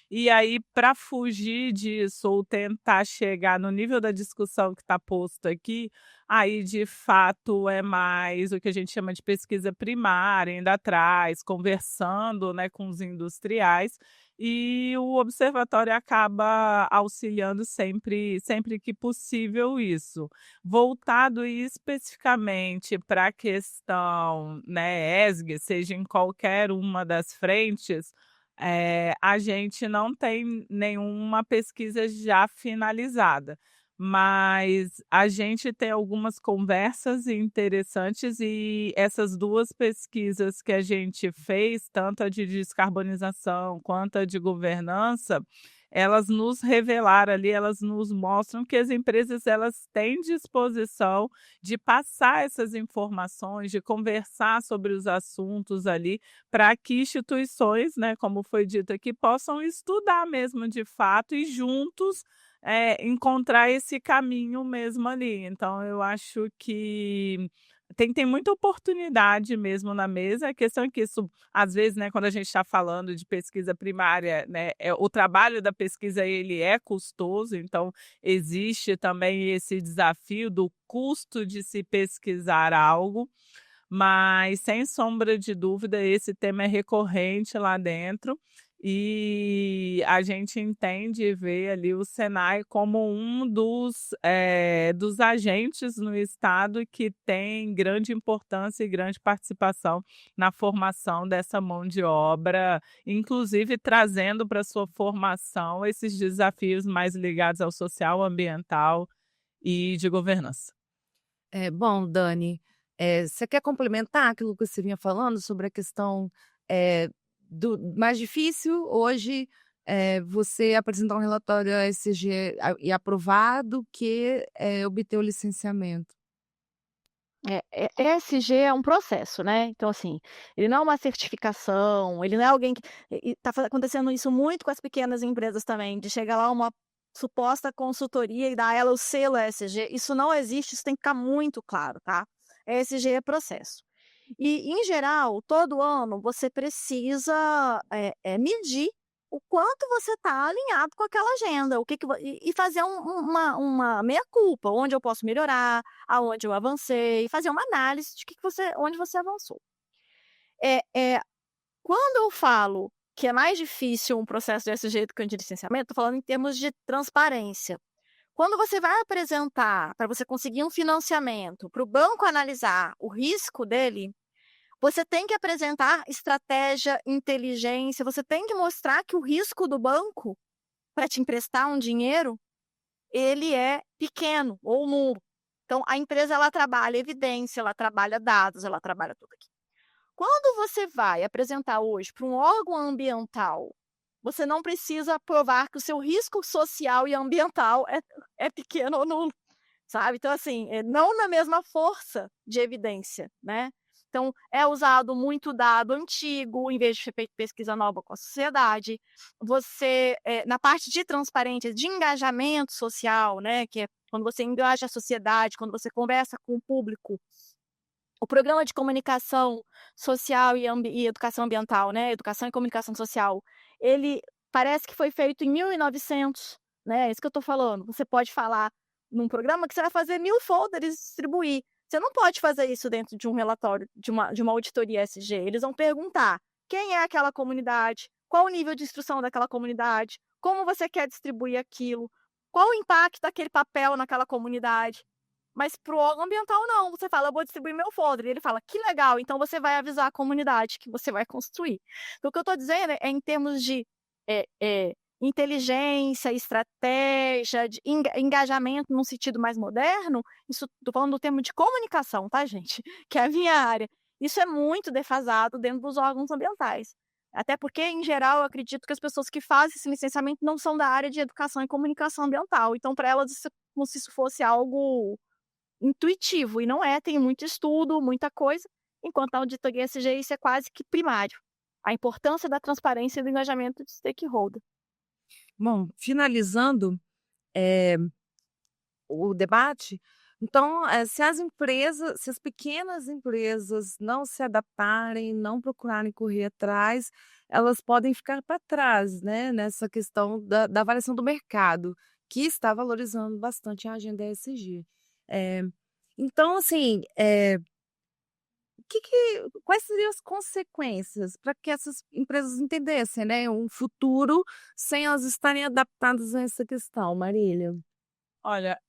E aí, para fugir disso ou tentar chegar no nível da discussão que está posto aqui, aí de fato é mais o que a gente chama de pesquisa primária, indo atrás, conversando, né, com os industriais, e o observatório acaba auxiliando sempre que possível isso. Voltado especificamente para a questão, né, ESG, seja em qualquer uma das frentes, a gente não tem nenhuma pesquisa já finalizada, mas a gente tem algumas conversas interessantes e essas 2 pesquisas que a gente fez, tanto a de descarbonização quanto a de governança, elas nos revelaram ali, elas nos mostram que as empresas elas têm disposição de passar essas informações, de conversar sobre os assuntos ali, para que instituições, né, como foi dito aqui, possam estudar mesmo de fato e juntos encontrar esse caminho mesmo ali. Então eu acho que tem muita oportunidade mesmo na mesa. A questão é que isso, às vezes, né, quando a gente está falando de pesquisa primária, né, o trabalho da pesquisa ele é custoso, então existe também esse desafio do custo de se pesquisar algo, mas sem sombra de dúvida esse tema é recorrente lá dentro e a gente entende e vê ali o Senai como um dos agentes no estado que tem grande importância e grande participação na formação dessa mão de obra, inclusive trazendo para sua formação esses desafios mais ligados ao social, ambiental e de governança. Bom, Dani, você quer complementar aquilo que você vinha falando sobre a questão, eh, do mais difícil hoje, você apresentar um relatório ESG e aprovado que, obter o licenciamento? ESG é um processo, né, então assim, ele não é uma certificação, ele não é alguém que está acontecendo isso muito com as pequenas empresas também, de chegar lá uma suposta consultoria e dar a ela o selo ESG, isso não existe, isso tem que ficar muito claro, tá. ESG é processo. E, em geral, todo ano você precisa, medir o quanto você está alinhado com aquela agenda, o que que vo e fazer uma meia-culpa, onde eu posso melhorar, aonde eu avancei, fazer uma análise de que você onde você avançou. Eh eh, Quando eu falo que é mais difícil um processo desse jeito que o de licenciamento, estou falando em termos de transparência. Quando você vai apresentar para você conseguir um financiamento, para o banco analisar o risco dele, você tem que apresentar estratégia, inteligência, você tem que mostrar que o risco do banco para te emprestar um dinheiro, ele é pequeno ou nulo. Então a empresa ela trabalha evidência, ela trabalha dados, ela trabalha tudo aqui. Quando você vai apresentar hoje para um órgão ambiental, você não precisa provar que o seu risco social e ambiental é pequeno ou nulo, sabe. Então assim, não na mesma força de evidência, né. Então é usado muito dado antigo, em vez de ser feito pesquisa nova com a sociedade. Você, na parte de transparência, de engajamento social, né, que é quando você engaja a sociedade, quando você conversa com o público, o programa de comunicação social e educação ambiental, né, educação e comunicação social, ele parece que foi feito em 1900, né, é isso que eu estou falando. Você pode falar num programa que você vai fazer 1000 folders e distribuir. Você não pode fazer isso dentro de um relatório, de uma auditoria ESG. Eles vão perguntar: quem é aquela comunidade? Qual o nível de instrução daquela comunidade? Como você quer distribuir aquilo? Qual o impacto daquele papel naquela comunidade? Mas para o órgão ambiental não, você fala: "Eu vou distribuir meu folder", e ele fala: "Que legal, então você vai avisar a comunidade que você vai construir". Então o que eu estou dizendo é em termos de, inteligência, estratégia, de engajamento num sentido mais moderno, isso estou falando do termo de comunicação, tá gente, que é a minha área. Isso é muito defasado dentro dos órgãos ambientais. Até porque, em geral, eu acredito que as pessoas que fazem esse licenciamento não são da área de educação e comunicação ambiental, então para elas isso é como se isso fosse algo intuitivo, e não é, tem muito estudo, muita coisa, enquanto a auditoria ESG isso é quase que primário. A importância da transparência e do engajamento de stakeholder. Bom, finalizando, eh, o debate, então, se as pequenas empresas não se adaptarem, não procurarem correr atrás, elas podem ficar para trás, né, nessa questão da avaliação do mercado, que está valorizando bastante a agenda ESG. Eh, então assim, quais seriam as consequências para que essas empresas entendessem, né, um futuro sem elas estarem adaptadas a essa questão, Marília? Olha,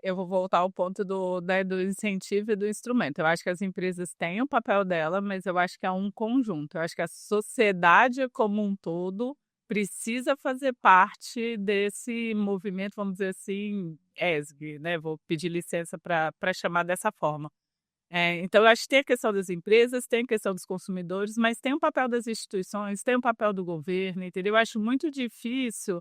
eu vou voltar ao ponto do incentivo e do instrumento. Eu acho que as empresas têm o papel dela, mas eu acho que é um conjunto. Eu acho que a sociedade como um todo precisa fazer parte desse movimento, vamos dizer assim, ESG, né, vou pedir licença para chamar dessa forma. Então eu acho que tem a questão das empresas, tem a questão dos consumidores, mas tem o papel das instituições, tem o papel do governo, entendeu? Eu acho muito difícil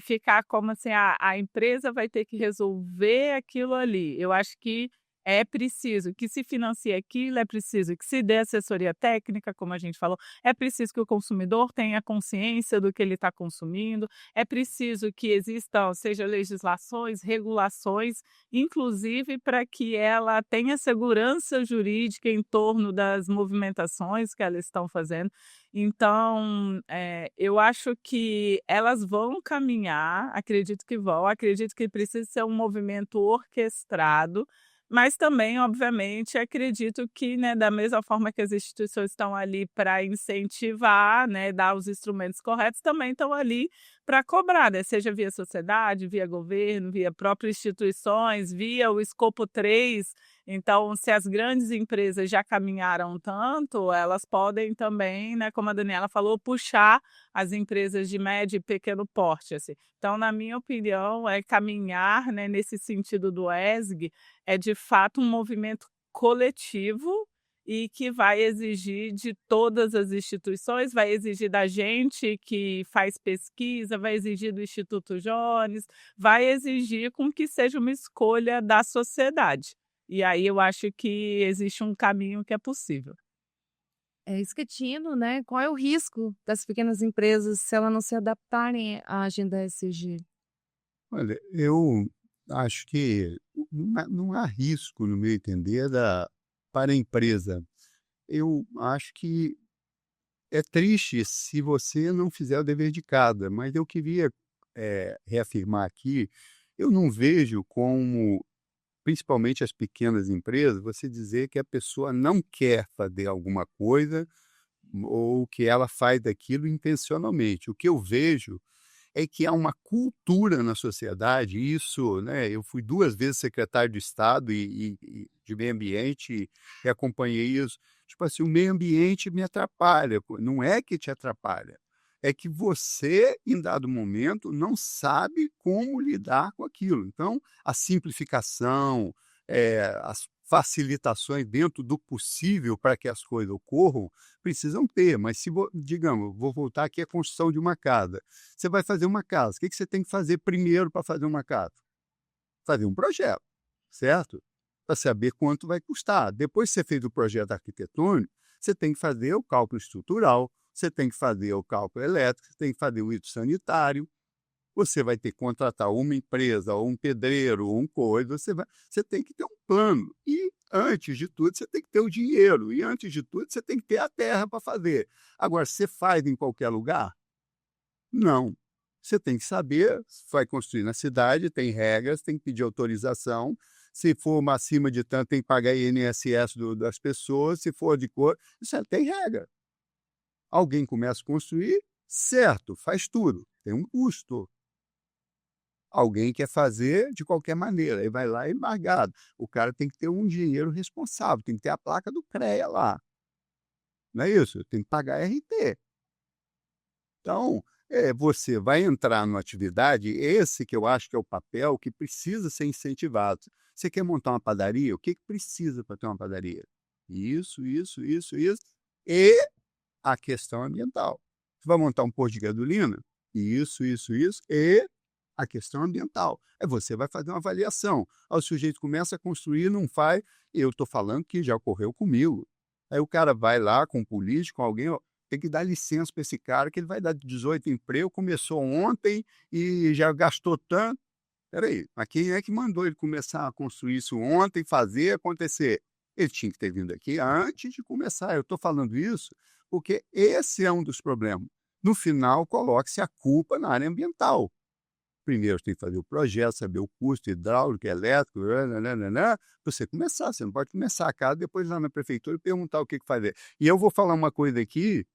ficar como assim, a empresa vai ter que resolver aquilo ali. Eu acho que é preciso que se financie aquilo, é preciso que se dê assessoria técnica, como a gente falou, é preciso que o consumidor tenha consciência do que ele está consumindo, é preciso que existam, seja legislações, regulações, inclusive para que ela tenha segurança jurídica em torno das movimentações que elas estão fazendo. Então, eu acho que elas vão caminhar, acredito que vão, acredito que precisa ser um movimento orquestrado, mas também, obviamente, acredito que, né, da mesma forma que as instituições estão ali para incentivar, né, dar os instrumentos corretos, também estão ali para cobrar, né, seja via sociedade, via governo, via próprias instituições, via o escopo 3. Então, se as grandes empresas já caminharam tanto, elas podem também, né, como a Daniela falou, puxar as empresas de médio e pequeno porte, assim. Então, na minha opinião, caminhar, né, nesse sentido do ESG é de fato um movimento coletivo e que vai exigir de todas as instituições, vai exigir da gente que faz pesquisa, vai exigir do Instituto Jones, vai exigir com que seja uma escolha da sociedade. E aí eu acho que existe um caminho que é possível. É isso que eu tinha, né, qual é o risco das pequenas empresas se elas não se adaptarem à agenda ESG? Olha, eu acho que não há risco, no meu entender, para a empresa. Eu acho que é triste se você não fizer o dever de casa, mas eu queria, reafirmar aqui, eu não vejo como, principalmente as pequenas empresas, você dizer que a pessoa não quer fazer alguma coisa ou que ela faz daquilo intencionalmente. O que eu vejo é que há uma cultura na sociedade, e isso, né, eu fui 2 vezes secretário de Estado e de meio ambiente e acompanhei isso. Tipo assim, o meio ambiente me atrapalha, pô, não é que te atrapalha, é que você, em dado momento, não sabe como lidar com aquilo. Então, a simplificação, as facilitações dentro do possível para que as coisas ocorram, precisam ter, mas se digamos, vou voltar aqui à construção de uma casa. Você vai fazer uma casa, o que que você tem que fazer primeiro para fazer uma casa? Fazer um projeto, certo? Para saber quanto vai custar. Depois que você fez o projeto arquitetônico, você tem que fazer o cálculo estrutural, você tem que fazer o cálculo elétrico, você tem que fazer o hito sanitário, você vai ter que contratar uma empresa, ou um pedreiro, ou um coisa, você tem que ter um plano. E, antes de tudo, você tem que ter o dinheiro. E, antes de tudo, você tem que ter a terra para fazer. Agora, você faz em qualquer lugar? Não. Você tem que saber, vai construir na cidade, tem regras, tem que pedir autorização. Se for uma acima de tanto, tem que pagar INSS das pessoas. Se for de cor, isso tem regra. Alguém começa a construir, certo, faz tudo, tem um custo. Alguém quer fazer de qualquer maneira, aí vai lá e embargado. O cara tem que ter um engenheiro responsável, tem que ter a placa do CREA lá. Não é isso? Tem que pagar RT. Então, você vai entrar numa atividade, esse que eu acho que é o papel que precisa ser incentivado. Você quer montar uma padaria? O que que precisa para ter uma padaria? Isso, isso. E a questão ambiental. Você vai montar um posto de gasolina? Isso, e a questão ambiental. Aí você vai fazer uma avaliação. Aí o sujeito começa a construir, não faz. Eu estou falando que já ocorreu comigo. Aí o cara vai lá com um político, com alguém, ó, tem que dar licença para esse cara, que ele vai dar 18 empregos, começou ontem e já gastou tanto. Peraí, mas quem é que mandou ele começar a construir isso ontem, fazer acontecer? Ele tinha que ter vindo aqui antes de começar. Eu estou falando isso porque esse é um dos problemas. No final, coloque-se a culpa na área ambiental. Primeiro tem que fazer o projeto, saber o custo hidráulico, elétrico, para você começar. Você não pode começar a casa, depois ir lá na prefeitura e perguntar o que que fazer. E eu vou falar uma coisa aqui,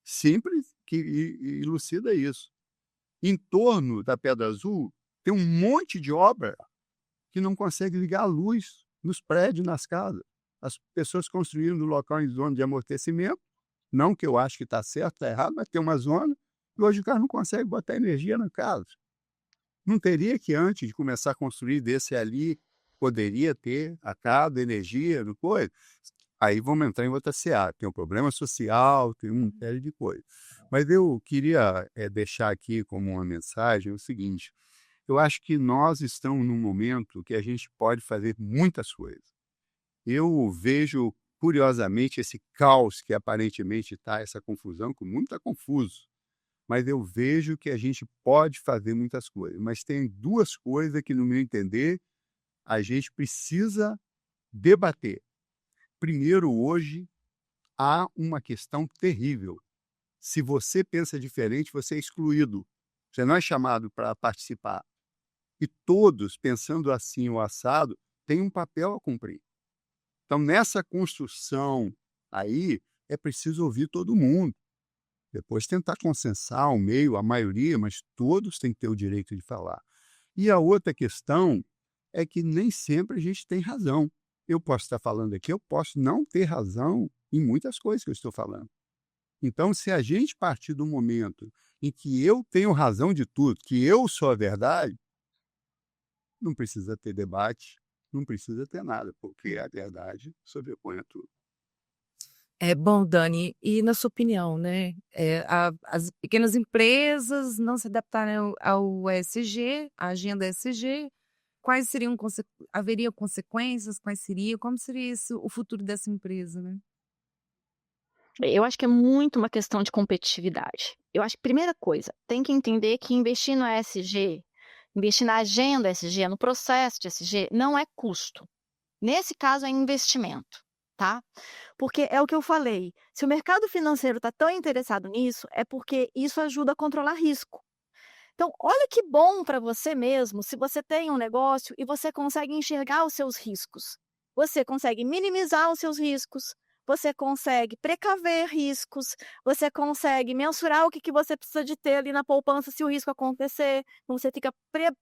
simples, que elucida isso. Em torno da Pedra Azul, tem um monte de obra que não consegue ligar a luz nos prédios, nas casas. As pessoas construíram no local em zona de amortecimento, não que eu acho que está certo, está errado, mas tem uma zona, e hoje o cara não consegue botar energia na casa. Não teria que, antes de começar a construir desse ali, poderia ter a cada energia, no coisa? Aí vamos entrar em outra seara. Tem um problema social, tem uma série de coisas. Mas eu queria deixar aqui como uma mensagem o seguinte: eu acho que nós estamos num momento que a gente pode fazer muitas coisas. Eu vejo, curiosamente, esse caos que aparentemente está, essa confusão, que o mundo está confuso. Mas eu vejo que a gente pode fazer muitas coisas. Mas tem 2 coisas que, no meu entender, a gente precisa debater. Primeiro, hoje, há uma questão terrível. Se você pensa diferente, você é excluído. Você não é chamado para participar. E todos, pensando assim ou assado, têm um papel a cumprir. Então, nessa construção aí, é preciso ouvir todo mundo. Depois tentar consensar o meio, a maioria, mas todos têm que ter o direito de falar. E a outra questão é que nem sempre a gente tem razão. Eu posso estar falando aqui, eu posso não ter razão em muitas coisas que eu estou falando. Então, se a gente partir do momento em que eu tenho razão de tudo, que eu sou a verdade, não precisa ter debate, não precisa ter nada, porque a verdade sobrepõe a tudo. É bom, Dani, e na sua opinião, né, as pequenas empresas não se adaptaram ao ESG, à agenda ESG, quais seriam haveria consequências? Quais seria? Como seria isso, o futuro dessa empresa, né? Eu acho que é muito uma questão de competitividade. Eu acho que, primeira coisa, tem que entender que investir no ESG, investir na agenda ESG, no processo de ESG, não é custo. Nesse caso, é investimento, tá? Porque é o que eu falei, se o mercado financeiro está tão interessado nisso, é porque isso ajuda a controlar risco. Então, olha que bom para você mesmo se você tem um negócio e você consegue enxergar os seus riscos. Você consegue minimizar os seus riscos, você consegue precaver riscos, você consegue mensurar o que você precisa de ter ali na poupança se o risco acontecer. Então, você fica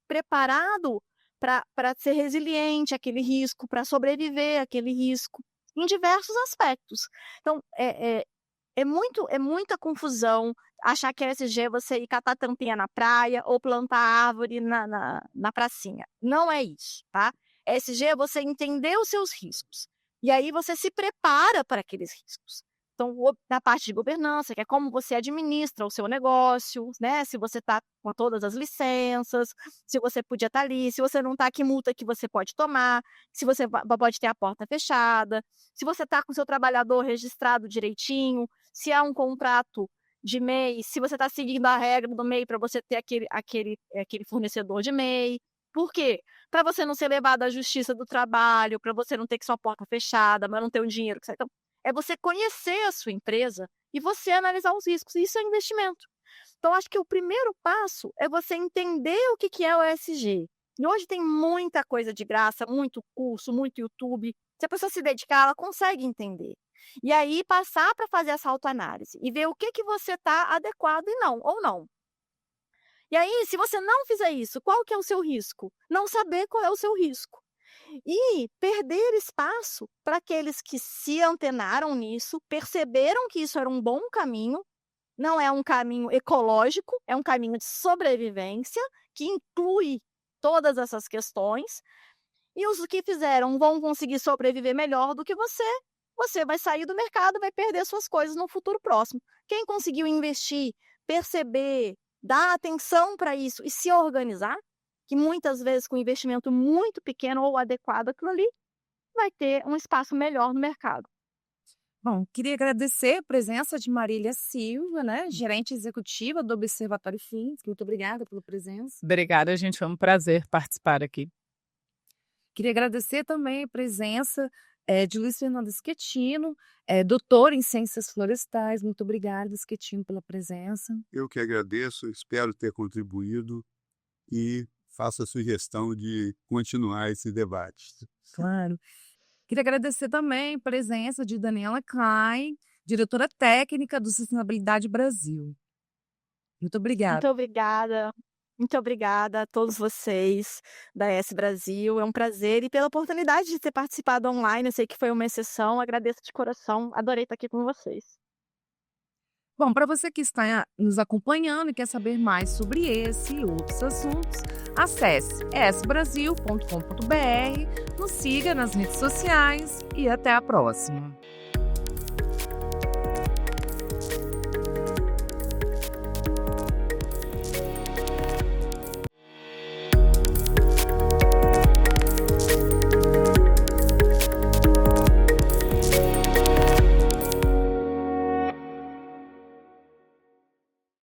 preparado para ser resiliente àquele risco, para sobreviver àquele risco, em diversos aspectos. Então, é muita confusão achar que ESG é você ir catar tampinha na praia ou plantar árvore na pracinha. Não é isso, tá? ESG é você entender os seus riscos. E aí você se prepara para aqueles riscos. Então, na parte de governança, que é como você administra o seu negócio, né? Se você está com todas as licenças, se você podia estar ali, se você não está, que multa que você pode tomar, se você pode ter a porta fechada, se você está com o seu trabalhador registrado direitinho, se há um contrato de MEI, se você está seguindo a regra do MEI para você ter aquele fornecedor de MEI. Por quê? Para você não ser levado à justiça do trabalho, para você não ter que sua porta fechada, mas não ter um dinheiro que sai. Então, é você conhecer a sua empresa e você analisar os riscos. Isso é investimento. Então, acho que o primeiro passo é você entender o que é o ESG. E hoje tem muita coisa de graça, muito curso, muito YouTube. Se a pessoa se dedicar, ela consegue entender. E aí, passar para fazer essa autoanálise e ver o que você está adequado e não, ou não. E aí, se você não fizer isso, qual que é o seu risco? Não saber qual é o seu risco. E perder espaço para aqueles que se antenaram nisso, perceberam que isso era um bom caminho, não é um caminho ecológico, é um caminho de sobrevivência, que inclui todas essas questões, e os que fizeram vão conseguir sobreviver melhor do que você vai sair do mercado, vai perder suas coisas no futuro próximo. Quem conseguiu investir, perceber, dar atenção para isso e se organizar, que muitas vezes com investimento muito pequeno ou adequado aquilo ali, vai ter um espaço melhor no mercado. Bom, queria agradecer a presença de Marília Silva, né, gerente executiva do Observatório Fins. Muito obrigada pela presença. Obrigada, gente. Foi um prazer participar aqui. Queria agradecer também a presença de Luiz Fernando Schettino, doutor em Ciências Florestais. Muito obrigada, Schettino, pela presença. Eu que agradeço, espero ter contribuído e faço a sugestão de continuar esse debate. Claro. Queria agradecer também a presença de Daniela Klein, diretora técnica do Sustentabilidade Brasil. Muito obrigada. Muito obrigada. Muito obrigada a todos vocês da ES Brasil. É um prazer e pela oportunidade de ter participado online. Eu sei que foi uma exceção. Agradeço de coração. Adorei estar aqui com vocês. Bom, para você que está nos acompanhando e quer saber mais sobre esse e outros assuntos, acesse esbrasil.com.br, nos siga nas redes sociais e até a próxima.